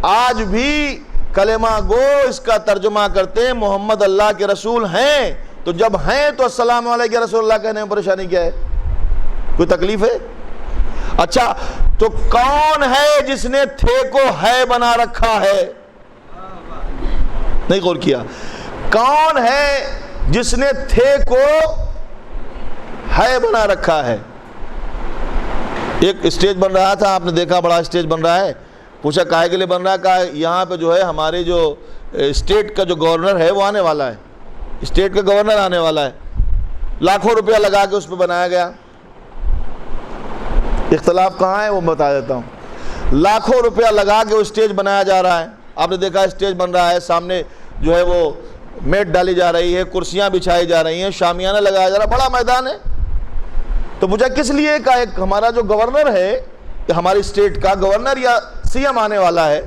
آج بھی کلمہ گو اس کا ترجمہ کرتے ہیں محمد اللہ کے رسول ہیں, تو جب ہیں تو السلام علیکم یا رسول اللہ کہنے میں پریشانی کیا ہے؟ کوئی تکلیف ہے؟ اچھا تو کون ہے جس نے تھے کو ہے بنا رکھا ہے؟ نہیں غور کیا؟ کون ہے جس نے تھے کو ہے بنا رکھا ہے؟ ایک اسٹیج بن رہا تھا, آپ نے دیکھا, بڑا اسٹیج بن رہا ہے. پوچھا کاہے کے لیے بن رہا ہے؟ کہا یہاں پہ جو ہے ہمارے جو اسٹیٹ کا جو گورنر ہے وہ آنے والا ہے, اسٹیٹ کا گورنر آنے والا ہے. لاکھوں روپیہ لگا کے اس پہ بنایا گیا. اختلاف کہاں ہے وہ بتا دیتا ہوں. لاکھوں روپیہ لگا کے وہ اسٹیج بنایا جا رہا ہے. آپ نے دیکھا اسٹیج بن رہا ہے, سامنے جو ہے وہ میٹ ڈالی جا رہی ہے, کرسیاں بچھائی جا رہی ہیں, شامیانہ لگایا جا رہا ہے, بڑا میدان ہے. تو مجھے کس لیے کہ ایک ہمارا جو گورنر ہے, کہ ہماری اسٹیٹ کا گورنر یا سی ایم آنے والا ہے,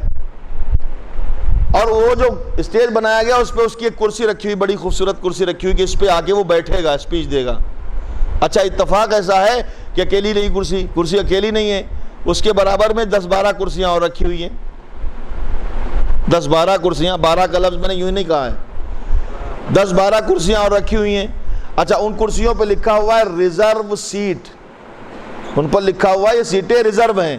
اور وہ جو اسٹیج بنایا گیا اس پہ اس کی ایک کرسی رکھی ہوئی, بڑی خوبصورت کرسی رکھی ہوئی کہ اس پہ آ کے وہ بیٹھے گا, اسپیچ دے گا. اچھا اتفاق ایسا ہے کہ اکیلی نہیں, کرسی اکیلی نہیں ہے, اس کے برابر میں 10-12 کرسیاں اور رکھی ہوئی ہیں. 10-12 کرسیاں، 12 کا لفظ میں نے یوں ہی نہیں کہا ہے، 10-12 کرسیاں اور رکھی ہوئی ہیں. اچھا ان کرسیوں پہ لکھا ہوا ہے ریزرو سیٹ، ان پر لکھا ہوا ہے یہ سیٹیں ریزرو ہیں.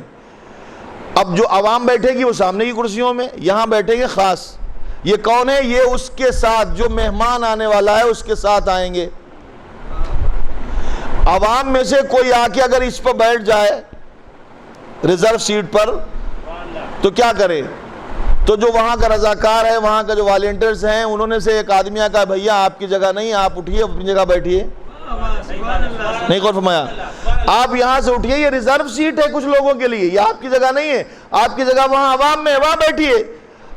اب جو عوام بیٹھے گی وہ سامنے کی کرسیوں میں، یہاں بیٹھیں گے خاص. یہ کون ہے؟ یہ اس کے ساتھ جو مہمان آنے والا ہے اس کے ساتھ آئیں گے. عوام میں سے کوئی آ کے اگر اس پر بیٹھ جائے ریزرو سیٹ پر تو کیا کرے؟ تو جو وہاں کا رضاکار ہے، وہاں کا جو والنٹیئرز ہیں، انہوں نے سے ایک آدمی کہا بھیا آپ کی جگہ نہیں، آپ اٹھیے اپنی جگہ بیٹھیے. نہیں غور فرمایا؟ آپ یہاں سے اٹھیے، یہ ریزرو سیٹ ہے کچھ لوگوں کے لیے، یہ آپ کی جگہ نہیں ہے، آپ کی جگہ وہاں عوام میں، وہاں بیٹھیے.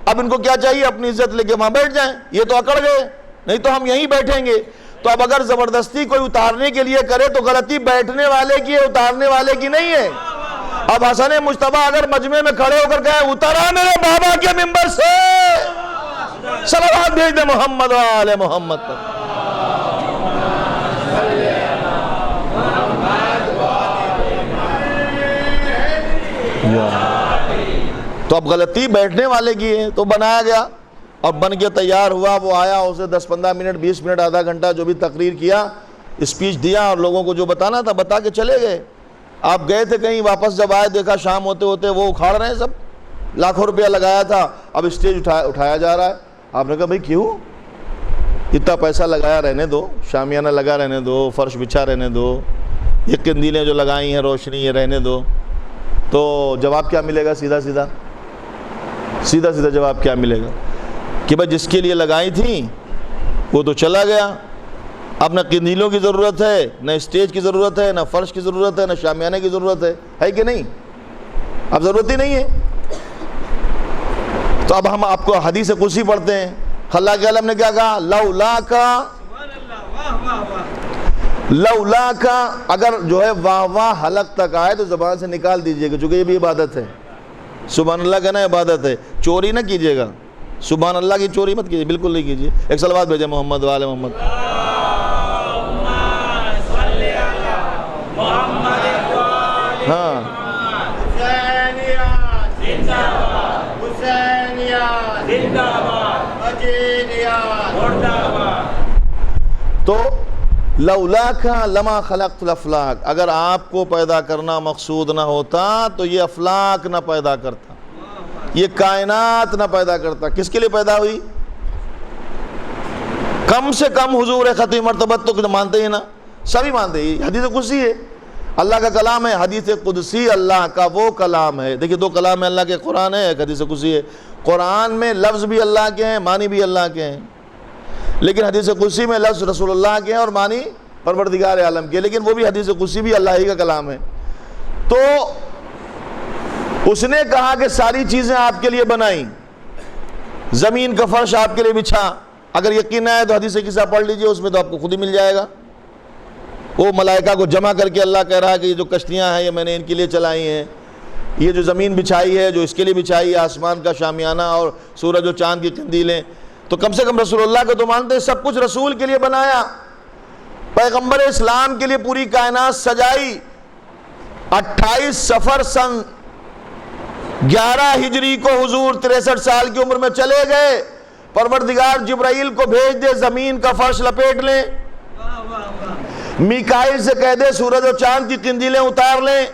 اب ان کو کیا چاہیے؟ اپنی عزت لے کے وہاں بیٹھ جائیں. یہ تو اکڑ گئے، نہیں تو ہم یہیں بیٹھیں گے. تو اب اگر زبردستی کوئی اتارنے کے لیے کرے تو غلطی بیٹھنے والے کی ہے، اتارنے والے کی نہیں ہے. اب حسن مجتبیٰ اگر مجمع میں کھڑے ہو کر کہے اترا میرے بابا کے منبر سے، صلوات بھیج دے محمد و آل محمد پر. تو اب غلطی بیٹھنے والے کی ہے. تو بنایا گیا اور بن کے تیار ہوا. وہ آیا، اسے 10-15 منٹ 20 منٹ آدھا گھنٹہ جو بھی تقریر کیا، اسپیچ دیا اور لوگوں کو جو بتانا تھا بتا کے چلے گئے. آپ گئے تھے کہیں، واپس جب آئے دیکھا شام ہوتے ہوتے وہ اکھاڑ رہے ہیں سب. لاکھوں روپیہ لگایا تھا، اب اسٹیج اٹھایا جا رہا ہے. آپ نے کہا بھائی کیوں؟ اتنا پیسہ لگایا، رہنے دو، شامیانہ لگا رہنے دو، فرش بچھا رہنے دو، یہ قندیلیں جو لگائی ہیں روشنی یہ رہنے دو. تو جواب کیا ملے گا؟ سیدھا سیدھا جواب کیا ملے گا کہ بھائی جس کے لیے لگائی تھیں وہ تو چلا گیا. اب نہ قندیلوں کی ضرورت ہے، نہ اسٹیج کی ضرورت ہے، نہ فرش کی ضرورت ہے، نہ شامیانے کی ضرورت ہے کہ نہیں؟ اب ضرورت ہی نہیں ہے. تو اب ہم آپ کو حدیث قدسی پڑھتے ہیں. اللہ کے عالم نے کیا کہا؟ لولا کا اگر جو ہے واہ واہ حلق تک آئے تو زبان سے نکال دیجئے گا، چونکہ یہ بھی عبادت ہے. سبحان اللہ کہنا عبادت ہے، چوری نہ کیجئے گا. سبحان اللہ کی چوری مت کیجئے، بالکل نہیں کیجئے. ایک صلوات بھیجے محمد و آل محمد. ہاں تو لولا کا لما خلقت الافلاک، اگر آپ کو پیدا کرنا مقصود نہ ہوتا تو یہ افلاک نہ پیدا کرتا، یہ کائنات نہ پیدا کرتا. کس کے لیے پیدا ہوئی؟ کم سے کم حضور ختم مرتبت تو مانتے ہیں نا، سبھی مانتے ہیں. حدیث قدسی ہے، اللہ کا کلام ہے. حدیث قدسی اللہ کا وہ کلام ہے. دیکھیں 2 کلام ہے اللہ کے، قرآن ہے، ایک حدیث قدسی ہے. قرآن میں لفظ بھی اللہ کے ہیں، معنی بھی اللہ کے ہیں، لیکن حدیث قدسی میں لفظ رسول اللہ کے ہیں اور معنی پروردگار عالم کے، لیکن وہ بھی حدیث قدسی بھی اللہ ہی کا کلام ہے. تو اس نے کہا کہ ساری چیزیں آپ کے لیے بنائیں، زمین کا فرش آپ کے لیے بچھا. اگر یقین ہے تو حدیث قدسی پڑھ لیجئے، اس میں تو آپ کو خود ہی مل جائے گا. وہ ملائکہ کو جمع کر کے اللہ کہہ رہا ہے کہ یہ جو کشتیاں ہیں یہ میں نے ان کے لیے چلائی ہیں، یہ جو زمین بچھائی ہے جو اس کے لیے بچھائی ہے، آسمان کا شامیانہ اور سورج و چاند کی قندیلیں. تو کم سے کم رسول اللہ کو تو مانتے ہیں، سب کچھ رسول کے لیے بنایا، پیغمبر اسلام کے لیے پوری کائنات سجائی. 28 صفر سن 11 ہجری کو حضور 63 سال کی عمر میں چلے گئے. پروردگار جبرائیل کو بھیج دے زمین کا فرش لپیٹ لیں، میکائیل سے کہہ دے سورج و چاند کی قندیلیں اتار لیں،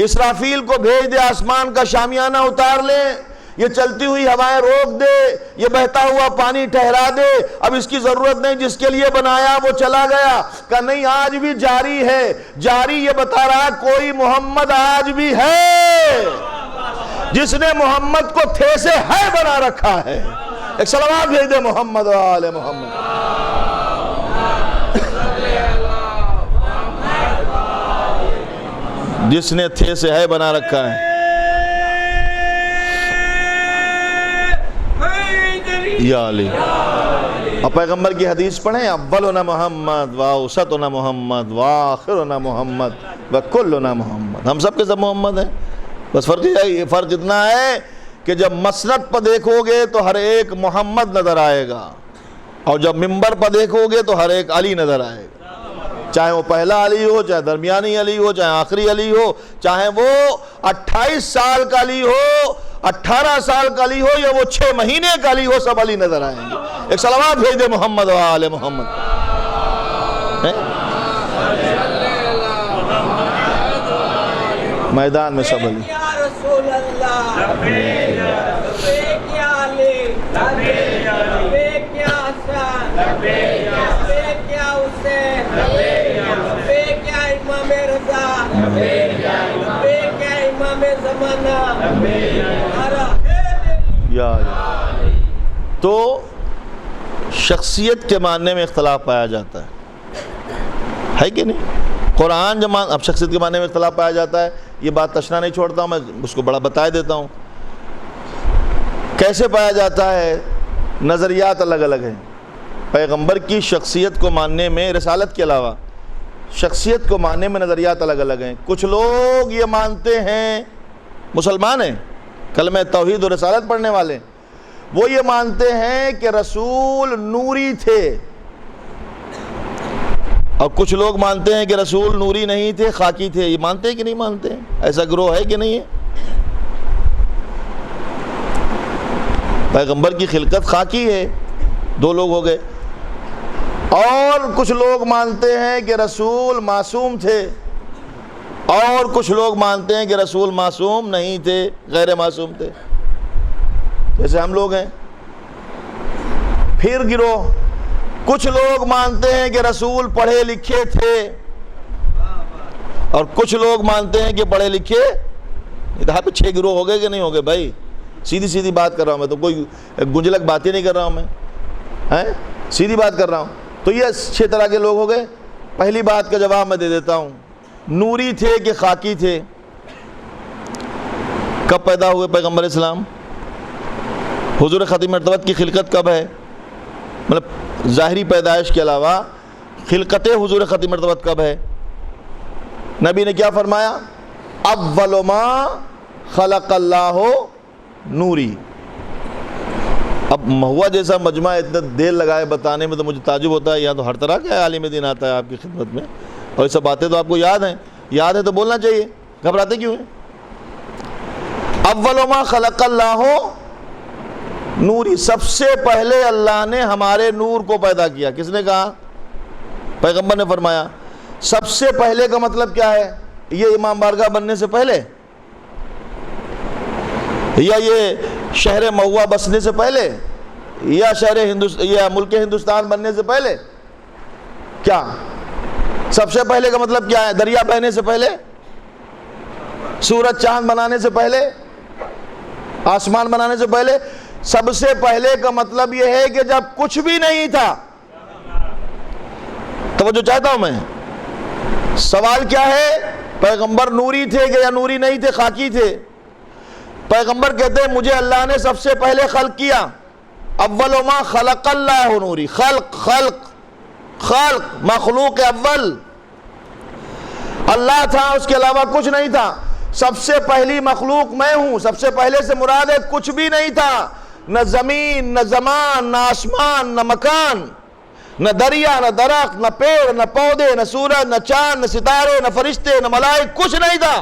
اسرافیل کو بھیج دے آسمان کا شامیانہ اتار لیں، یہ چلتی ہوئی ہوائیں روک دے، یہ بہتا ہوا پانی ٹھہرا دے. اب اس کی ضرورت نہیں، جس کے لیے بنایا وہ چلا گیا. کہ نہیں آج بھی جاری ہے، جاری یہ بتا رہا کوئی محمد آج بھی ہے جس نے محمد کو تھے سے ہے بنا رکھا ہے. ایک صلوات بھیج دے محمد و آل محمد. جس نے تھے سے ہے بنا رکھا ہے. یا علی. اب پیغمبر کی حدیث پڑھیں، اولنا محمد واوسطنا محمد واخرنا محمد وکلنا محمد. ہم سب کے سب محمد ہیں، بس فرق اتنا ہے کہ جب مسند پر دیکھو گے تو ہر ایک محمد نظر آئے گا، اور جب منبر پر دیکھو گے تو ہر ایک علی نظر آئے گا. چاہے وہ پہلا علی ہو، چاہے درمیانی علی ہو، چاہے آخری علی ہو، چاہے وہ 28 سال کا علی ہو 18 سال کا علی ہو یا وہ 6 مہینے کا علی ہو، سب علی نظر آئیں گے۔ ایک صلوات بھیج دے محمد و آل محمد۔ میدان میں سب علی۔ یا رسول اللہ، لبیک یا علی، لبیک یا حسن، لبیک یا حسین، لبیک یا امام رضا، لبیک یا امام زمانہ، یا تو شخصیت کے معنی میں اختلاف پایا جاتا ہے کہ نہیں؟ قرآن جب اب شخصیت کے معنی میں اختلاف پایا جاتا ہے، یہ بات تشنا نہیں چھوڑتا ہوں میں، اس کو بڑا بتا دیتا ہوں کیسے پایا جاتا ہے۔ نظریات الگ الگ ہیں پیغمبر کی شخصیت کو ماننے میں، رسالت کے علاوہ شخصیت کو ماننے میں نظریات الگ الگ ہیں۔ کچھ لوگ یہ مانتے ہیں، مسلمان ہیں، کلمہ توحید و رسالت پڑھنے والے، وہ یہ مانتے ہیں کہ رسول نوری تھے، اور کچھ لوگ مانتے ہیں کہ رسول نوری نہیں تھے، خاکی تھے۔ یہ مانتے ہیں کہ نہیں مانتے ہیں؟ ایسا گروہ ہے کہ نہیں ہے؟ پیغمبر کی خلقت خاکی ہے، 2 لوگ ہو گئے۔ اور کچھ لوگ مانتے ہیں کہ رسول معصوم تھے، اور کچھ لوگ مانتے ہیں کہ رسول معصوم نہیں تھے، غیر معصوم تھے، جیسے ہم لوگ ہیں۔ پھر گروہ کچھ لوگ مانتے ہیں کہ رسول پڑھے لکھے تھے، اور کچھ لوگ مانتے ہیں کہ پڑھے لکھے۔ یہاں پہ 6 گروہ ہو گئے کہ نہیں ہو گئے بھائی؟ سیدھی سیدھی بات کر رہا ہوں میں، تو کوئی گنجلک باتیں نہیں کر رہا ہوں میں، سیدھی بات کر رہا ہوں۔ تو یہ 6 طرح کے لوگ ہو گئے۔ پہلی بات کا جواب میں دے دیتا ہوں، نوری تھے کہ خاکی تھے؟ کب پیدا ہوئے پیغمبر اسلام؟ حضور ختم مرتبت کی خلقت کب ہے؟ مطلب ظاہری پیدائش کے علاوہ خلقت حضور ختم مرتبت کب ہے؟ نبی نے کیا فرمایا؟ اول ما خلق اللہ نوری۔ اب مہوا جیسا مجمع اتنا دیر لگائے بتانے میں تو مجھے تعجب ہوتا ہے، یہاں تو ہر طرح کا عالم دین آتا ہے آپ کی خدمت میں، اور یہ سب باتیں تو آپ کو یاد ہیں، یاد ہے تو بولنا چاہیے، گھبراتے کیوں ہیں؟ اول ما خلق اللہ نوری، سب سے پہلے اللہ نے ہمارے نور کو پیدا کیا۔ کس نے کہا؟ پیغمبر نے فرمایا۔ سب سے پہلے کا مطلب کیا ہے؟ یہ امام بارگاہ بننے سے پہلے، یا یہ شہر مہوا بسنے سے پہلے، یا یا ملک ہندوستان بننے سے پہلے؟ کیا سب سے پہلے کا مطلب کیا ہے؟ دریا بہنے سے پہلے، سورج چاند بنانے سے پہلے، آسمان بنانے سے پہلے؟ سب سے پہلے کا مطلب یہ ہے کہ جب کچھ بھی نہیں تھا۔ توجہ چاہتا ہوں میں، سوال کیا ہے؟ پیغمبر نوری تھے کہ یا نوری نہیں تھے، خاکی تھے؟ پیغمبر کہتے ہیں مجھے اللہ نے سب سے پہلے خلق کیا۔ اول ما خلق اللہ نوری، خلق مخلوق اول اللہ تھا، اس کے علاوہ کچھ نہیں تھا۔ سب سے پہلی مخلوق میں ہوں۔ سب سے پہلے سے مراد ہے کچھ بھی نہیں تھا، نہ زمین، نہ زمان، نہ آسمان، نہ مکان، نہ دریا، نہ درخت، نہ پیڑ، نہ پودے، نہ سورج، نہ چاند، نہ ستارے، نہ فرشتے، نہ ملائک، کچھ نہیں تھا۔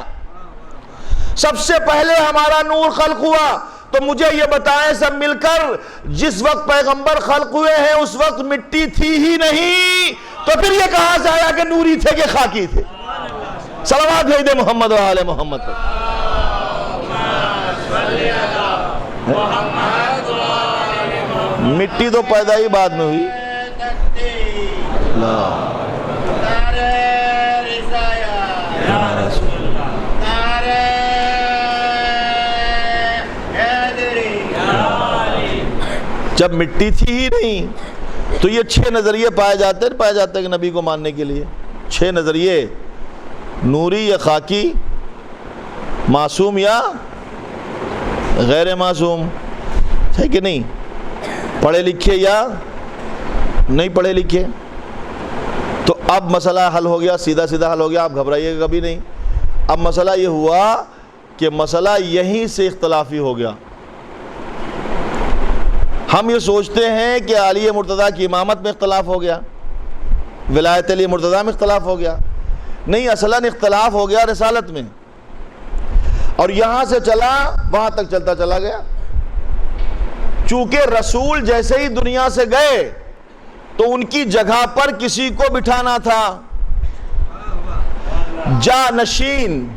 سب سے پہلے ہمارا نور خلق ہوا۔ تو مجھے یہ بتائیں سب مل کر، جس وقت پیغمبر خلق ہوئے ہیں اس وقت مٹی تھی ہی نہیں، تو پھر یہ کہاں سے آیا کہ نوری تھے کہ خاکی تھے؟ صلوات بھیج دے محمد و آل محمد پر۔ مٹی تو پیدا ہی بعد میں ہوئی۔ جب مٹی تھی ہی نہیں تو یہ 6 نظریے پائے جاتے ہیں کہ نبی کو ماننے کے لیے 6 نظریے، نوری یا خاکی، معصوم یا غیر معصوم، ہے کہ نہیں؟ پڑھے لکھے یا نہیں پڑھے لکھے۔ تو اب مسئلہ حل ہو گیا، سیدھا سیدھا حل ہو گیا، آپ گھبرائیے گا کبھی نہیں۔ اب مسئلہ یہ ہوا کہ مسئلہ یہیں سے اختلافی ہو گیا۔ ہم یہ سوچتے ہیں کہ علی مرتضیٰ کی امامت میں اختلاف ہو گیا، ولایت علی مرتضیٰ میں اختلاف ہو گیا۔ نہیں، اصلاً اختلاف ہو گیا رسالت میں۔ اور یہاں سے چلا وہاں تک چلتا چلا گیا. چونکہ رسول جیسے ہی دنیا سے گئے تو ان کی جگہ پر کسی کو بٹھانا تھا. جانشین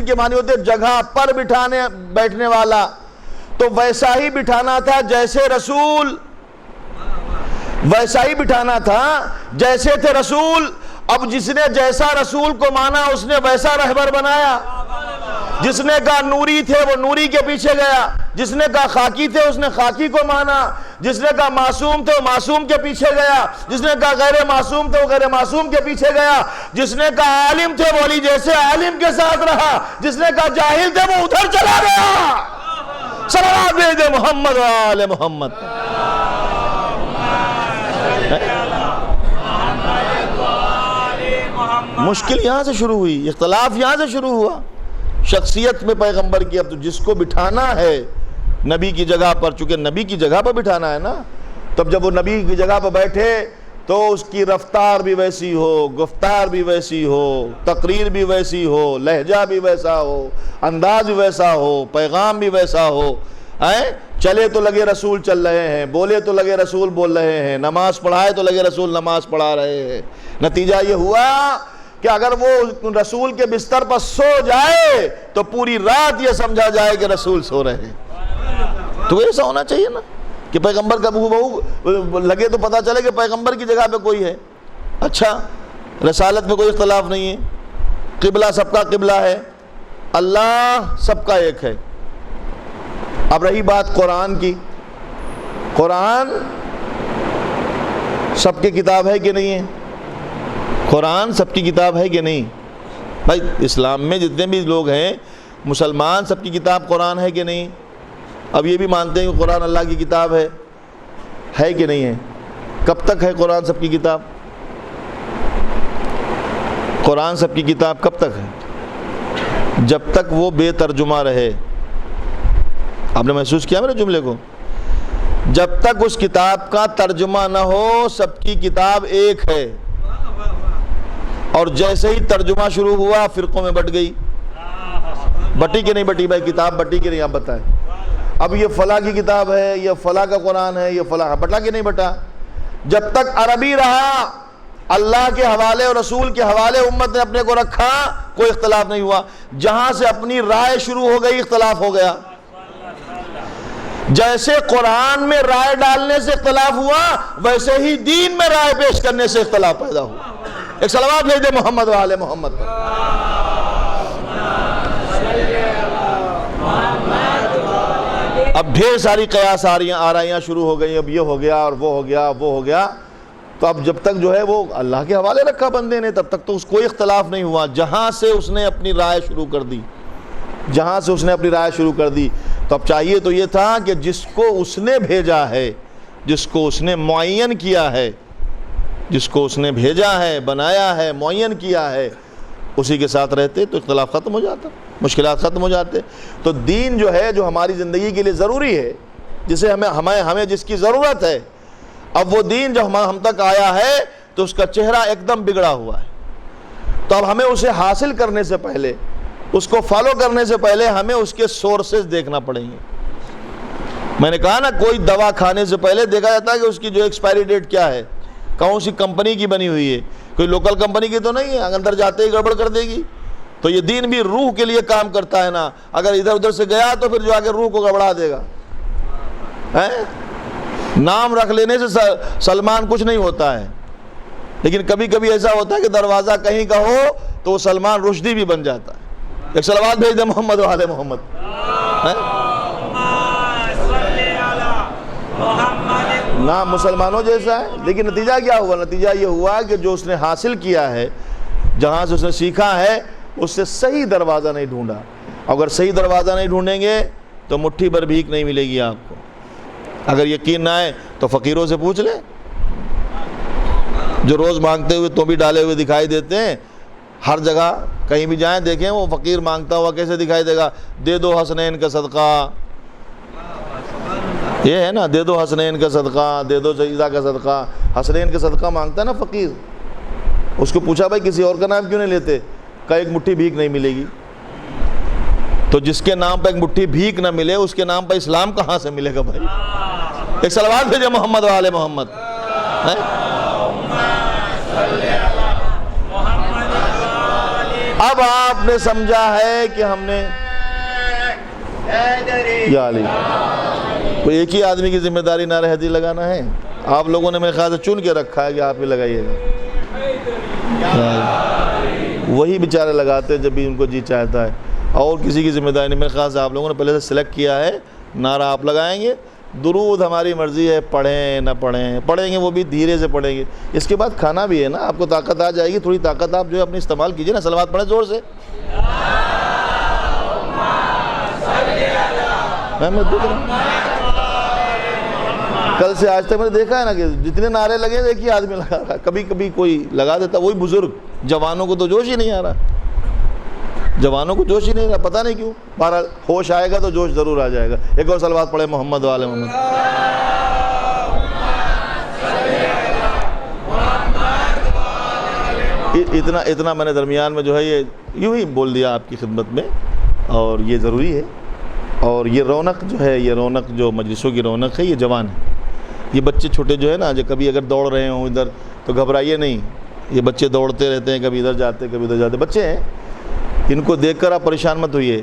کے معنی ہوتے جگہ پر بیٹھنے والا. تو ویسا ہی بٹھانا تھا جیسے رسول، ویسا ہی بٹھانا تھا جیسے تھے رسول. اب جس نے جیسا رسول کو مانا اس نے ویسا رہبر بنایا. جس نے کہا نوری تھے وہ نوری کے پیچھے گیا، جس نے کہا خاکی تھے اس نے خاکی کو مانا، جس نے کہا معصوم تھے وہ معصوم کے پیچھے گیا، جس نے کہا غیر معصوم تھے وہ غیر معصوم کے پیچھے گیا، جس نے کہا عالم تھے وہ علی جیسے عالم کے ساتھ رہا، جس نے کہا جاہل تھے وہ ادھر چلا گیا. صلوات بھیجے محمد و آل محمد. مشکل یہاں سے شروع ہوئی، اختلاف یہاں سے شروع ہوا شخصیت میں پیغمبر کی. اب تو جس کو بٹھانا ہے نبی کی جگہ پر، چونکہ نبی کی جگہ پر بٹھانا ہے نا، تب جب وہ نبی کی جگہ پر بیٹھے تو اس کی رفتار بھی ویسی ہو، گفتار بھی ویسی ہو، تقریر بھی ویسی ہو، لہجہ بھی ویسا ہو، انداز بھی ویسا ہو، پیغام بھی ویسا ہو. چلے تو لگے رسول چل رہے ہیں، بولے تو لگے رسول بول رہے ہیں، نماز پڑھائے تو لگے رسول نماز پڑھا رہے ہیں. نتیجہ یہ ہوا کہ اگر وہ رسول کے بستر پر سو جائے تو پوری رات یہ سمجھا جائے کہ رسول سو رہے ہیں. تو ایسا ہونا چاہیے نا کہ پیغمبر کا بہو لگے تو پتہ چلے کہ پیغمبر کی جگہ پہ کوئی ہے. اچھا، رسالت میں کوئی اختلاف نہیں ہے، قبلہ سب کا قبلہ ہے، اللہ سب کا ایک ہے. اب رہی بات قرآن کی، قرآن سب کی کتاب ہے کہ نہیں ہے؟ قرآن سب کی کتاب ہے کہ نہیں؟ بھائی اسلام میں جتنے بھی لوگ ہیں مسلمان، سب کی کتاب قرآن ہے کہ نہیں؟ اب یہ بھی مانتے ہیں کہ قرآن اللہ کی کتاب ہے کہ نہیں ہے؟ کب تک ہے قرآن سب کی کتاب؟ قرآن سب کی کتاب کب تک ہے؟ جب تک وہ بے ترجمہ رہے. آپ نے محسوس کیا میرے جملے کو؟ جب تک اس کتاب کا ترجمہ نہ ہو سب کی کتاب ایک ہے. اور جیسے ہی ترجمہ شروع ہوا فرقوں میں بٹ گئی. بٹی کہ نہیں بٹی بھائی کتاب؟ بٹی کہ نہیں آپ بتائیں. اب یہ فلاں کی کتاب ہے، یہ فلاں کا قرآن ہے، یہ فلاں، بٹا کہ نہیں بٹا؟ جب تک عربی رہا اللہ کے حوالے اور رسول کے حوالے امت نے اپنے کو رکھا کوئی اختلاف نہیں ہوا. جہاں سے اپنی رائے شروع ہو گئی اختلاف ہو گیا. جیسے قرآن میں رائے ڈالنے سے اختلاف ہوا ویسے ہی دین میں رائے پیش کرنے سے اختلاف پیدا ہوا. ایک صلوات بھیج دے محمد و آل محمد. اب ڈھیر ساری قیاس آرائیاں شروع ہو گئی، اب یہ ہو گیا اور وہ ہو گیا وہ ہو گیا. تو اب جب تک جو ہے وہ اللہ کے حوالے رکھا بندے نے تب تک تو اس کوئی اختلاف نہیں ہوا. جہاں سے اس نے اپنی رائے شروع کر دی تو اب چاہیے تو یہ تھا کہ جس کو اس نے بھیجا ہے، جس کو اس نے معین کیا ہے، جس کو اس نے بھیجا ہے، بنایا ہے، معین کیا ہے، اسی کے ساتھ رہتے تو اختلاف ختم ہو جاتا، مشکلات ختم ہو جاتے. تو دین جو ہے جو ہماری زندگی کے لیے ضروری ہے، جسے ہمیں جس کی ضرورت ہے، اب وہ دین جب ہم تک آیا ہے تو اس کا چہرہ ایک دم بگڑا ہوا ہے. تو اب ہمیں اسے حاصل کرنے سے پہلے، اس کو فالو کرنے سے پہلے ہمیں اس کے سورسز دیکھنا پڑیں گے. میں نے کہا نا کوئی دوا کھانے سے پہلے دیکھا جاتا ہے کہ اس کی جو ایکسپائری ڈیٹ کیا ہے، کون سی کمپنی کی بنی ہوئی ہے، کوئی لوکل کمپنی کی تو نہیں ہے، اندر جاتے ہی گڑبڑ کر دے گی. تو یہ دین بھی روح کے لیے کام کرتا ہے نا، اگر ادھر ادھر سے گیا تو پھر جو آگے روح کو گڑبڑا دے گا. نام رکھ لینے سے سلمان کچھ نہیں ہوتا ہے، لیکن کبھی کبھی ایسا ہوتا ہے کہ دروازہ کہیں کا ہو تو وہ سلمان رشدی بھی بن جاتا ہے. ایک صلوات بھیج دے محمد و آل محمد. نام مسلمانوں جیسا ہے، لیکن نتیجہ کیا ہوا؟ نتیجہ یہ ہوا کہ جو اس نے حاصل کیا ہے، جہاں سے اس نے سیکھا ہے، اس سے صحیح دروازہ نہیں ڈھونڈا. اگر صحیح دروازہ نہیں ڈھونڈیں گے تو مٹھی بھر بھیک نہیں ملے گی آپ کو. اگر یقین نہ آئے تو فقیروں سے پوچھ لیں، جو روز مانگتے ہوئے تو بھی ڈالے ہوئے دکھائی دیتے ہیں. ہر جگہ کہیں بھی جائیں دیکھیں وہ فقیر مانگتا ہوا کیسے دکھائی دے گا؟ دے دو حسنین کا صدقہ، یہ ہے نا، دے دو حسنین کا صدقہ، دے دو سیدہ کا صدقہ. حسنین کا صدقہ مانگتا ہے نا فقیر. اس کو پوچھا بھائی کسی اور کا نام کیوں نہیں لیتے؟ کہا ایک مٹھی بھیک نہیں ملے گی. تو جس کے نام پہ ایک مٹھی بھیک نہ ملے اس کے نام پہ اسلام کہاں سے ملے گا بھائی؟ ایک صلوات بھیجے محمد والے محمد. اب آپ نے سمجھا ہے کہ ہم نے یا علی کوئی ایک ہی آدمی کی ذمہ داری نعرہ حیدری لگانا ہے. آپ لوگوں نے میرے خیال سے چن کے رکھا ہے کہ آپ بھی لگائیے گا. وہی بیچارے لگاتے جب بھی ان کو جی چاہتا ہے, اور کسی کی ذمہ داری نہیں. میرے خیال سے آپ لوگوں نے پہلے سے سلیکٹ کیا ہے, نعرہ آپ لگائیں گے. درود ہماری مرضی ہے, پڑھیں نہ پڑھیں, پڑھیں گے وہ بھی دھیرے سے پڑھیں گے. اس کے بعد کھانا بھی ہے نا, آپ کو طاقت آ جائے گی, تھوڑی طاقت آپ جو ہے اپنی استعمال کیجئے نا. صلوات پڑھیں زور سے. کل سے آج تک میں نے دیکھا ہے نا کہ جتنے نعرے لگے ایک ہی آدمی لگا رہا ہے. کبھی کبھی کوئی لگا دیتا, وہی بزرگ. جوانوں کو تو جوش ہی نہیں آ رہا, جوانوں کو جوش ہی نہیں رہا, پتہ نہیں کیوں. بہرحال ہوش آئے گا تو جوش ضرور آ جائے گا. ایک اور صلوات پڑھے محمد والے محمد. اتنا میں نے درمیان میں جو ہے یہ یوں ہی بول دیا آپ کی خدمت میں, اور یہ ضروری ہے. اور یہ رونق جو ہے, یہ رونق جو مجلسوں کی رونق ہے, یہ جوان ہے. یہ بچے چھوٹے جو ہے نا, جو کبھی اگر دوڑ رہے ہوں ادھر تو گھبرائیے نہیں. یہ بچے دوڑتے رہتے ہیں, کبھی ادھر جاتے کبھی ادھر جاتے. بچے ہیں, ان کو دیکھ کر آپ پریشان مت ہوئیے.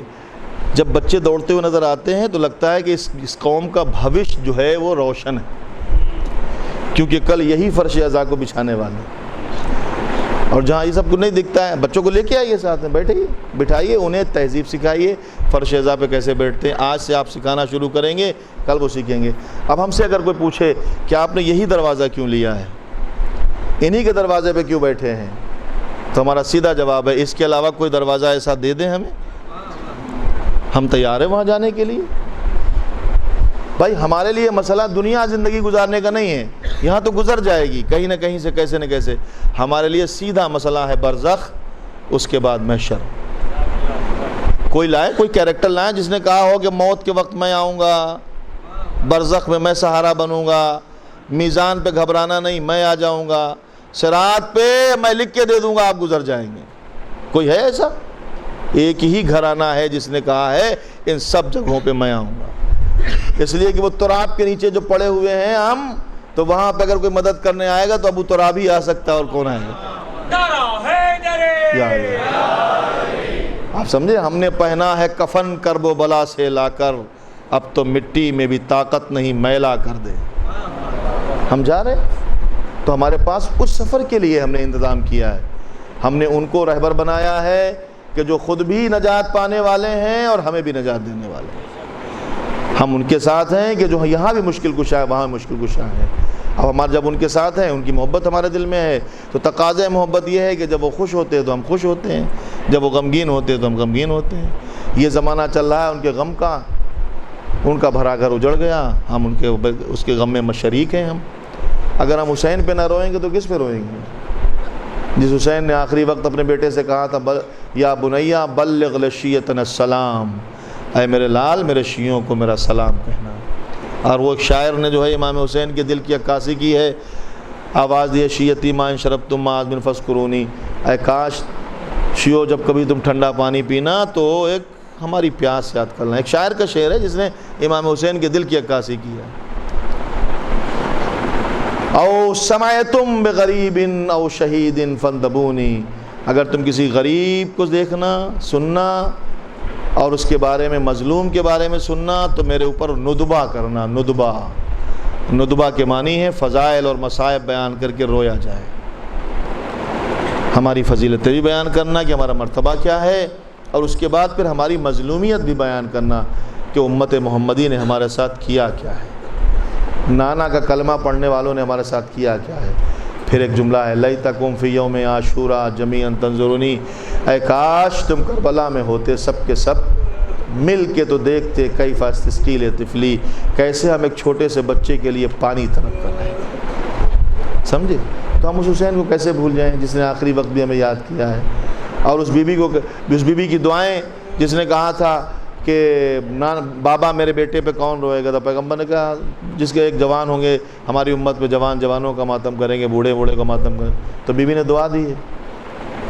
جب بچے دوڑتے ہوئے نظر آتے ہیں تو لگتا ہے کہ اس قوم کا بھوش جو ہے وہ روشن ہے, کیونکہ کل یہی فرش عزا کو بچھانے والے. اور جہاں یہ سب کو نہیں دکھتا ہے, بچوں کو لے کے آئیے ساتھ میں, بٹھائیے, انہیں تہذیب سکھائیے. فرش عزا پہ کیسے بیٹھتے ہیں آج سے آپ سکھانا شروع کریں گے, کل وہ سیکھیں گے. اب ہم سے اگر کوئی پوچھے کہ آپ نے یہی دروازہ کیوں لیا ہے, انہی کے دروازے پہ کیوں بیٹھے ہیں, تو ہمارا سیدھا جواب ہے اس کے علاوہ کوئی دروازہ ایسا دے دیں ہمیں, ہم تیار ہیں وہاں جانے کے لیے. بھائی ہمارے لیے مسئلہ دنیا زندگی گزارنے کا نہیں ہے, یہاں تو گزر جائے گی کہیں نہ کہیں سے, کیسے نہ کیسے. ہمارے لیے سیدھا مسئلہ ہے برزخ, اس کے بعد محشر. کوئی لائے, کوئی کیریکٹر لائیں جس نے کہا ہو کہ موت کے وقت میں آؤں گا, برزخ میں میں سہارا بنوں گا, میزان پہ گھبرانا نہیں, میں آ جاؤں گا, صراط پہ میں لکھ کے دے دوں گا آپ گزر جائیں گے. کوئی ہے ایسا؟ ایک ہی گھرانہ ہے جس نے کہا ہے ان سب جگہوں پہ میں آؤں گا. اس لیے کہ وہ تراب کے نیچے جو پڑے ہوئے ہیں ہم, تو وہاں پہ اگر کوئی مدد کرنے آئے گا تو ابو تراب ہی آ سکتا ہے, اور کون آئے گا؟ آپ سمجھے, ہم نے پہنا ہے کفن کرب و بلا سے لا کر, اب تو مٹی میں بھی طاقت نہیں میلا کر دے. ہم جا رہے تو ہمارے پاس اس سفر کے لیے ہم نے انتظام کیا ہے. ہم نے ان کو رہبر بنایا ہے کہ جو خود بھی نجات پانے والے ہیں اور ہمیں بھی نجات دینے والے ہیں. ہم ان کے ساتھ ہیں کہ جو یہاں بھی مشکل کشا ہے وہاں مشکل کشا ہے. اب ہمارے جب ان کے ساتھ ہیں, ان کی محبت ہمارے دل میں ہے, تو تقاضۂ محبت یہ ہے کہ جب وہ خوش ہوتے ہیں تو ہم خوش ہوتے ہیں, جب وہ غمگین ہوتے ہیں تو ہم غمگین ہوتے ہیں. یہ زمانہ چل رہا ہے ان کے غم کا, ان کا بھرا گھر اجڑ گیا, ہم اس کے غم میں شریک ہیں. ہم اگر ہم حسین پہ نہ روئیں گے تو کس پہ روئیں گے؟ جس حسین نے آخری وقت اپنے بیٹے سے کہا تھا, یا بنیا بلغ لشیتنا السلام, اے میرے لال میرے شیعوں کو میرا سلام کہنا. اور وہ ایک شاعر نے جو ہے امام حسین کے دل کی عکاسی کی ہے, آواز دی شیعتی ما ان شربتم ما من فذکرونی, اے کاش شیعو جب کبھی تم ٹھنڈا پانی پینا تو ایک ہماری پیاس یاد کرنا. ایک شاعر کا شعر ہے جس نے امام حسین کے دل کی عکاسی کی ہے. او سمعتم بغریب او شہید فانتبونی, اگر تم کسی غریب کو دیکھنا سننا اور اس کے بارے میں, مظلوم کے بارے میں سننا, تو میرے اوپر ندبہ کرنا. ندبہ کے معنی ہے فضائل اور مصائب بیان کر کے رویا جائے. ہماری فضیلتیں بھی بیان کرنا کہ ہمارا مرتبہ کیا ہے, اور اس کے بعد پھر ہماری مظلومیت بھی بیان کرنا کہ امت محمدی نے ہمارے ساتھ کیا کیا ہے, نانا کا کلمہ پڑھنے والوں نے ہمارے ساتھ کیا کیا ہے. پھر ایک جملہ ہے لیتکم فی یوم عاشوراء جمیعا تنظرونی, اے کاش تم کربلا میں ہوتے سب کے سب مل کے تو دیکھتے کیف استسقیل طفلی, کیسے ہم ایک چھوٹے سے بچے کے لیے پانی طلب کر رہے ہیں. سمجھے؟ تو ہم اس حسین کو کیسے بھول جائیں جس نے آخری وقت بھی ہمیں یاد کیا ہے. اور اس بی بی کی دعائیں جس نے کہا تھا کہ بابا میرے بیٹے پہ کون روئے گا, تو پیغمبر نے کہا جس کے ایک جوان ہوں گے ہماری امت پہ, جوانوں کا ماتم کریں گے, بوڑھے کا ماتم کریں. تو بی بی نے دعا دی ہے,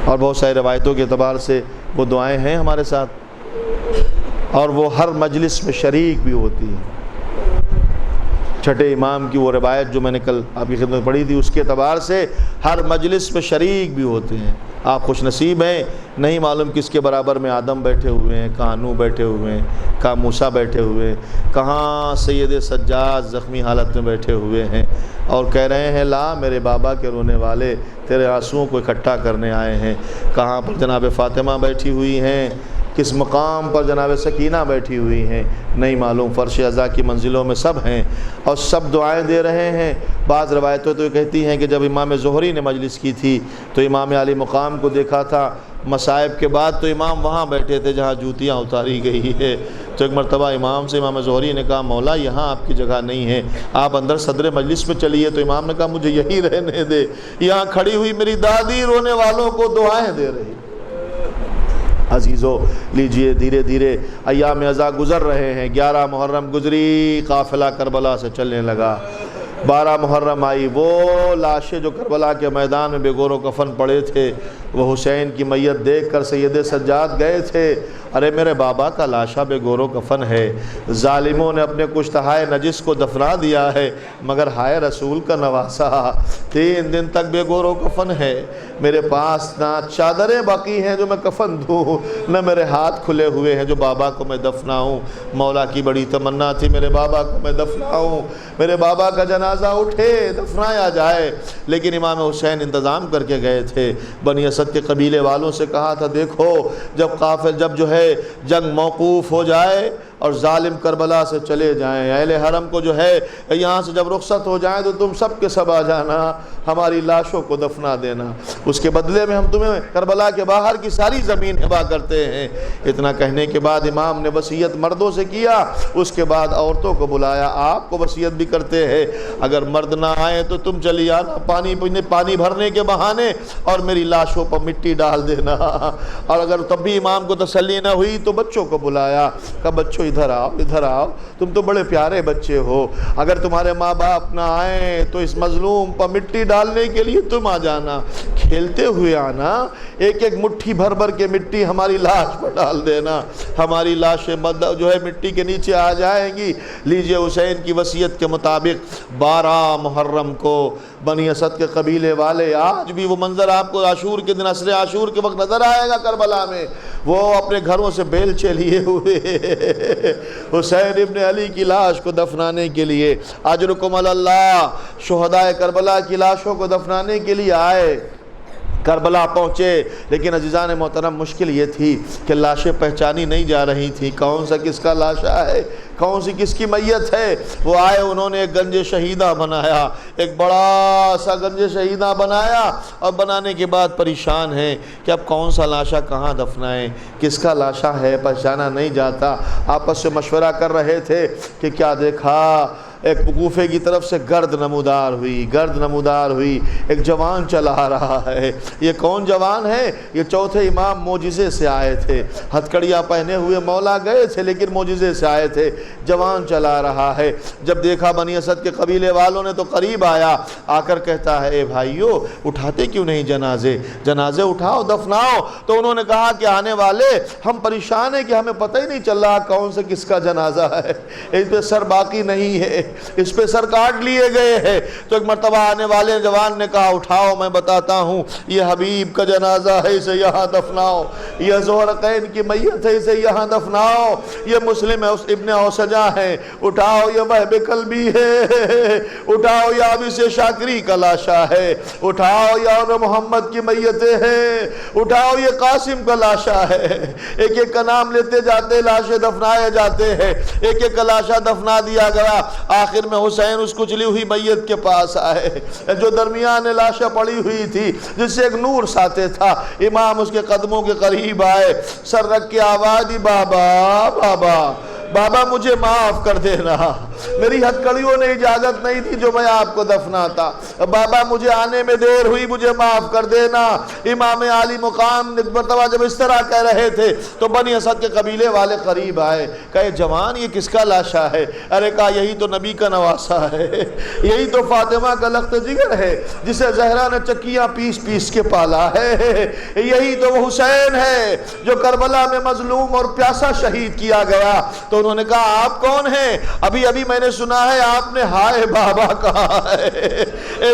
اور بہت ساری روایتوں کے اعتبار سے وہ دعائیں ہیں ہمارے ساتھ. اور وہ ہر مجلس میں شریک بھی ہوتی ہے۔ چھٹے امام کی وہ روایت جو میں نے کل آپ کی خدمت پڑھی تھی، اس کے اعتبار سے ہر مجلس میں شریک بھی ہوتے ہیں۔ آپ خوش نصیب ہیں، نہیں معلوم کس کے برابر میں آدم بیٹھے ہوئے ہیں، کہاں نوح بیٹھے ہوئے ہیں، کہاں موسیٰ بیٹھے ہوئے ہیں، کہاں سید سجاد زخمی حالت میں بیٹھے ہوئے ہیں اور کہہ رہے ہیں لا میرے بابا کے رونے والے تیرے آنسوؤں کو اکٹھا کرنے آئے ہیں۔ کہاں پر جناب فاطمہ بیٹھی ہوئی ہیں، کس مقام پر جناب سکینہ بیٹھی ہوئی ہیں، نہیں معلوم، فرش عزا کی منزلوں میں سب ہیں اور سب دعائیں دے رہے ہیں۔ بعض روایتیں تو کہتی ہیں کہ جب امام زہری نے مجلس کی تھی تو امام علی مقام کو دیکھا تھا مصائب کے بعد، تو امام وہاں بیٹھے تھے جہاں جوتیاں اتاری گئی ہے۔ تو ایک مرتبہ امام سے امام زہری نے کہا مولا یہاں آپ کی جگہ نہیں ہے، آپ اندر صدر مجلس میں چلیے۔ تو امام نے کہا مجھے یہی رہنے دے، یہاں کھڑی ہوئی میری دادی رونے والوں کو دعائیں دے رہی۔ عزیزو لیجئے، دھیرے دھیرے ایام ازا گزر رہے ہیں۔ 11 محرم گزری، قافلہ کربلا سے چلنے لگا۔ 12 محرم آئی، وہ لاشیں جو کربلا کے میدان میں بے گور و کفن پڑے تھے، وہ حسین کی میت دیکھ کر سید سجاد گئے تھے، ارے میرے بابا کا لاشا بے گور و کفن ہے، ظالموں نے اپنے کشتہائے نجس کو دفنا دیا ہے، مگر ہائے رسول کا نواسا 3 دن تک بے گور و کفن ہے، میرے پاس نہ چادریں باقی ہیں جو میں کفن دوں، نہ میرے ہاتھ کھلے ہوئے ہیں جو بابا کو میں دفناؤں۔ مولا کی بڑی تمنا تھی میرے بابا کو میں دفناؤں، میرے بابا کا جنازہ اٹھے دفنایا جائے، لیکن امام حسین انتظام کر کے گئے تھے۔ بنی اسد کے قبیلے والوں سے کہا تھا دیکھو جب جو ہے جنگ موقوف ہو جائے اور ظالم کربلا سے چلے جائیں، اہل حرم کو جو ہے یہاں سے جب رخصت ہو جائیں تو تم سب کے سب آ جانا، ہماری لاشوں کو دفنا دینا، اس کے بدلے میں ہم تمہیں کربلا کے باہر کی ساری زمین ہبا کرتے ہیں۔ اتنا کہنے کے بعد امام نے وصیت مردوں سے کیا، اس کے بعد عورتوں کو بلایا، آپ کو وصیت بھی کرتے ہیں اگر مرد نہ آئے تو تم چلی آنا پانی بھرنے کے بہانے اور میری لاشوں پر مٹی ڈال دینا، اور اگر تب بھی امام کو تسلی نہ ہوئی تو بچوں کو بلایا، کہ بچوں ادھر آؤ، تم تو بڑے پیارے بچے ہو، اگر تمہارے ماں باپ نہ آئیں تو اس مظلوم پر مٹی ڈالنے کے لیے تم آ جانا، کھیلتے ہوئے آنا، ایک ایک مٹھی بھر کے مٹی ہماری لاش پر ڈال دینا، ہماری لاشیں جو ہے مٹی کے نیچے آ جائیں گی۔ لیجئے حسین کی وصیت کے مطابق 12 محرم کو بنی اسد کے قبیلے والے، آج بھی وہ منظر آپ کو عاشور کے دن عصر عاشور کے وقت نظر آئے گا کربلا میں، وہ اپنے گھروں سے بیلچے لیے ہوئے حسین ابن علی کی لاش کو دفنانے کے لیے، اجرکم علی اللہ، شہدائے کربلا کی لاشوں کو دفنانے کے لیے آئے، کربلا پہنچے، لیکن عزیزان محترم مشکل یہ تھی کہ لاشیں پہچانی نہیں جا رہی تھیں، کون سا کس کا لاشا ہے، کون سی کس کی میت ہے۔ وہ آئے، انہوں نے ایک گنج شہیدہ بنایا، ایک بڑا سا گنج شہیدہ بنایا، اور بنانے کے بعد پریشان ہیں کہ اب کون سا لاشا کہاں دفنائیں، کس کا لاشا ہے، پہچانا نہیں جاتا۔ آپس سے مشورہ کر رہے تھے کہ کیا دیکھا، ایک کوفے کی طرف سے گرد نمودار ہوئی، ایک جوان چلا آ رہا ہے۔ یہ کون جوان ہے؟ یہ چوتھے امام معجزے سے آئے تھے، ہتھکڑیاں پہنے ہوئے مولا گئے تھے لیکن معجزے سے آئے تھے، جوان چلا رہا ہے۔ جب دیکھا بنی اسد کے قبیلے والوں نے تو قریب آیا، آ کر کہتا ہے اے بھائیو اٹھاتے کیوں نہیں جنازے اٹھاؤ، دفناؤ۔ تو انہوں نے کہا کہ آنے والے ہم پریشان ہیں کہ ہمیں پتہ ہی نہیں چل رہا کون سے کس کا جنازہ ہے، اس پہ سر باقی نہیں ہے، اس پہ سر کاٹ لیے گئے ہیں۔ تو ایک مرتبہ آنے والے جوان نے کہا اٹھاؤ میں بتاتا ہوں، یہ حبیب کا جنازہ ہے، اسے یہاں دفناؤ، یہ زہرقین کی میت ہے، اسے یہاں دفناؤ، یہ مسلم ابن اوسجہ ہے، اٹھاؤ، یہ وہب قلبی ہے، اٹھاؤ، یہ عابس شاکری کا لاشا ہے، اٹھاؤ، یہ اور محمد کی میتیں ہیں، اٹھاؤ، یہ قاسم کا لاشا ہے۔ ایک ایک کا نام لیتے جاتے، لاشیں دفنائے جاتے ہیں، ایک ایک کا لاشا دفنا دیا گیا۔ آخر میں حسین اس کچلی ہوئی میت کے پاس آئے جو درمیان لاشیں پڑی ہوئی تھی، جس سے ایک نور ساتے تھا۔ امام اس کے قدموں کے قریب آئے، سر رکھ کے آواز دی بابا بابا، بابا مجھے معاف کر دینا، میری ہتھکڑیوں نے اجازت نہیں دی جو میں آپ کو دفناتا، بابا مجھے آنے میں دیر ہوئی، مجھے معاف کر دینا۔ امام عالی مقام ایک مرتبہ جب اس طرح کہہ رہے تھے تو بنی اسد کے قبیلے والے قریب آئے، کہے جوان یہ کس کا لاشا ہے؟ ارے کہا یہی تو نبی کا نواسا ہے، یہی تو فاطمہ کا لخت جگر ہے جسے زہرا نے چکیاں پیس پیس کے پالا ہے، یہی تو وہ حسین ہے جو کربلا میں مظلوم اور پیاسا شہید کیا گیا۔ تو انہوں نے کہا آپ کون ہیں؟ ابھی میں نے سنا ہے آپ نے ہائے بابا کہا ہے۔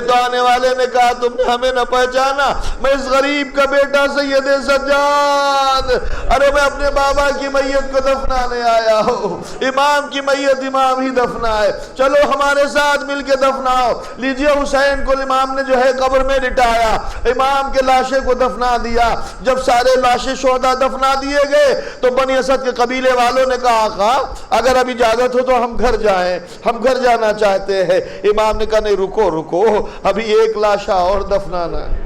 تو آنے والے نے کہا تم نے ہمیں نہ پہچانا، میں اس غریب کا بیٹا سید سجاد، ارے میں اپنے بابا کی میت کو دفنانے آیا ہوں، امام کی میت امام ہی دفنائے، چلو ہمارے ساتھ مل کے دفناؤ۔ لیجئے حسین کو امام نے جو ہے قبر میں لٹایا، امام کے لاشے کو دفنا دیا۔ جب سارے لاشیں شہداء دفنا دیے گئے تو بنی اسد کے قبیلے والوں نے کہا آقا اگر اب اجازت ہو تو ہم گھر جائیں، ہم گھر جانا چاہتے ہیں۔ امام نے کہا نہیں رکو، ابھی ایک لاشا اور دفنانا ہے،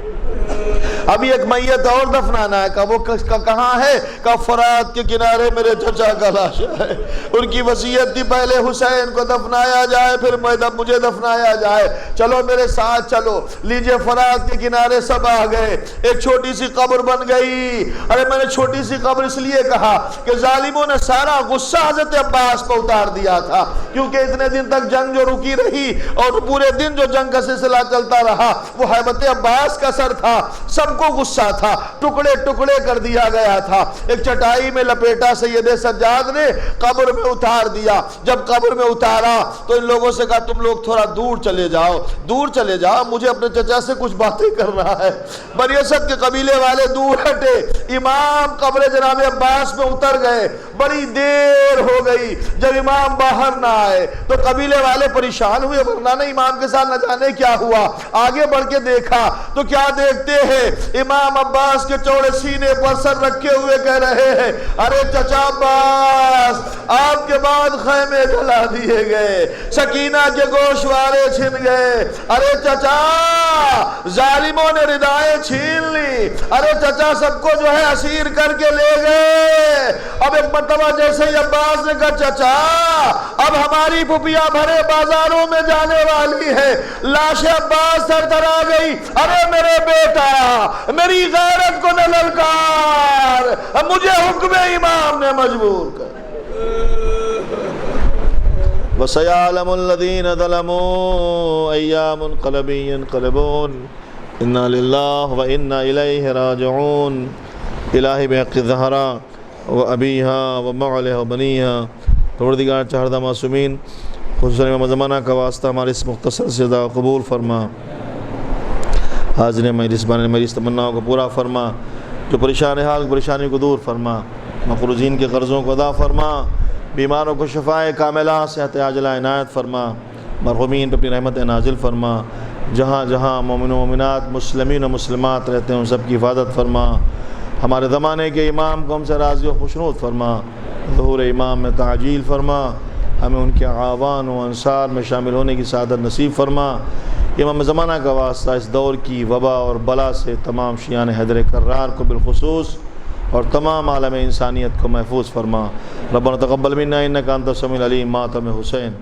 ابھی ایک میت اور دفنانا ہے۔ کہا وہ کہاں ہے؟ کہا فرات کے کنارے میرے چچا کا لاشا ہے، ان کی وصیت تھی پہلے حسین کو دفنایا جائے پھر مجھے دفنایا جائے، چلو میرے ساتھ چلو۔ لیجئے فرات کے کنارے سب آ گئے، ایک چھوٹی سی قبر بن گئی۔ ارے میں نے چھوٹی سی قبر اس لیے کہا کہ ظالموں نے سارا غصہ حضرت عباس پر اتار دیا تھا، کیونکہ اتنے دن تک جنگ جو رکی رہی اور پورے دن جو جنگ کا سلسلہ چلتا رہا وہ حیبت عباس کا سر تھا، سب کو غصہ تھا، ٹکڑے ٹکڑے کر دیا گیا تھا۔ ایک چٹائی میں لپیٹا سید سجاد نے قبر میں اتار دیا۔ جب قبر میں اتارا تو ان لوگوں سے کہا تم لوگ تھوڑا دور چلے جاؤ، مجھے اپنے چچا سے کچھ باتیں کرنا ہے۔ بنی اسد کے قبیلے والے دور ہٹے، امام قبر جناب عباس میں اتر گئے۔ بڑی دیر ہو گئی، جب امام باہر نہ آئے تو قبیلے والے پریشان ہوئے، ورنہ نہیں امام کے ساتھ نہ جانے کیا ہوا۔ آگے بڑھ کے دیکھا تو کیا دیکھتے ہیں؟ امام عباس کے چوڑے سینے پر سر رکھے ہوئے کہہ رہے ہیں ارے چچا عباس آپ کے بعد خیمے جلا دیے گئے، سکینہ کے گوشوارے چھن گئے، ارے چچا ظالموں نے ردائیں چھین لی، ارے چچا سب کو جو ہے اسیر کر کے لے گئے۔ اب ایک مرتبہ جیسے ہی عباس نے کہا چچا اب ہماری پھپھیاں بھرے بازاروں میں جانے والی ہے، لاش عباس سر تر آ گئی، ارے میرے بیٹا میری غیرت کو نہ للکار، مجھے حکم امام نے مجبور کر۔ وَسَيَعْلَمُ الَّذِينَ ظَلَمُوا أَيَّ مُنْقَلَبٍ يَنْقَلِبُونَ إِنَّا لِلَّهِ وَإِنَّا إِلَيْهِ راجعون۔ الہی بحق زہرا و ابیہا و معلہ و بنیہا، پروردگار چہردہ معصومین خصوصاً امام زمانہ کا واسطہ ہمارے اس مختصر سے دعا قبول فرما، حاضر مجلس بان میری تمناؤں کو پورا فرما، جو پریشان حال پریشانی کو دور فرما، مقروضین کے قرضوں کو ادا فرما، بیماروں کو شفائے کاملہ صحت عاجلہ عنایت فرما، مرحومین پر اپنی رحمت نازل فرما، جہاں جہاں مومن و مومنات مسلمین و مسلمات رہتے ہیں ان سب کی حفاظت فرما، ہمارے زمانے کے امام کو ہم سے راضی و خوشنود فرما، ظہور امام میں تعجیل فرما، ہمیں ان کے اعوان و انصار میں شامل ہونے کی سعادت نصیب فرما۔ امام زمانہ کا واسطہ اس دور کی وبا اور بلا سے تمام شیعان حیدر کرار کو بالخصوص اور تمام عالم انسانیت کو محفوظ فرما۔ ربنا تقبل منا انک انت السمیع العلیم، ماتم حسین۔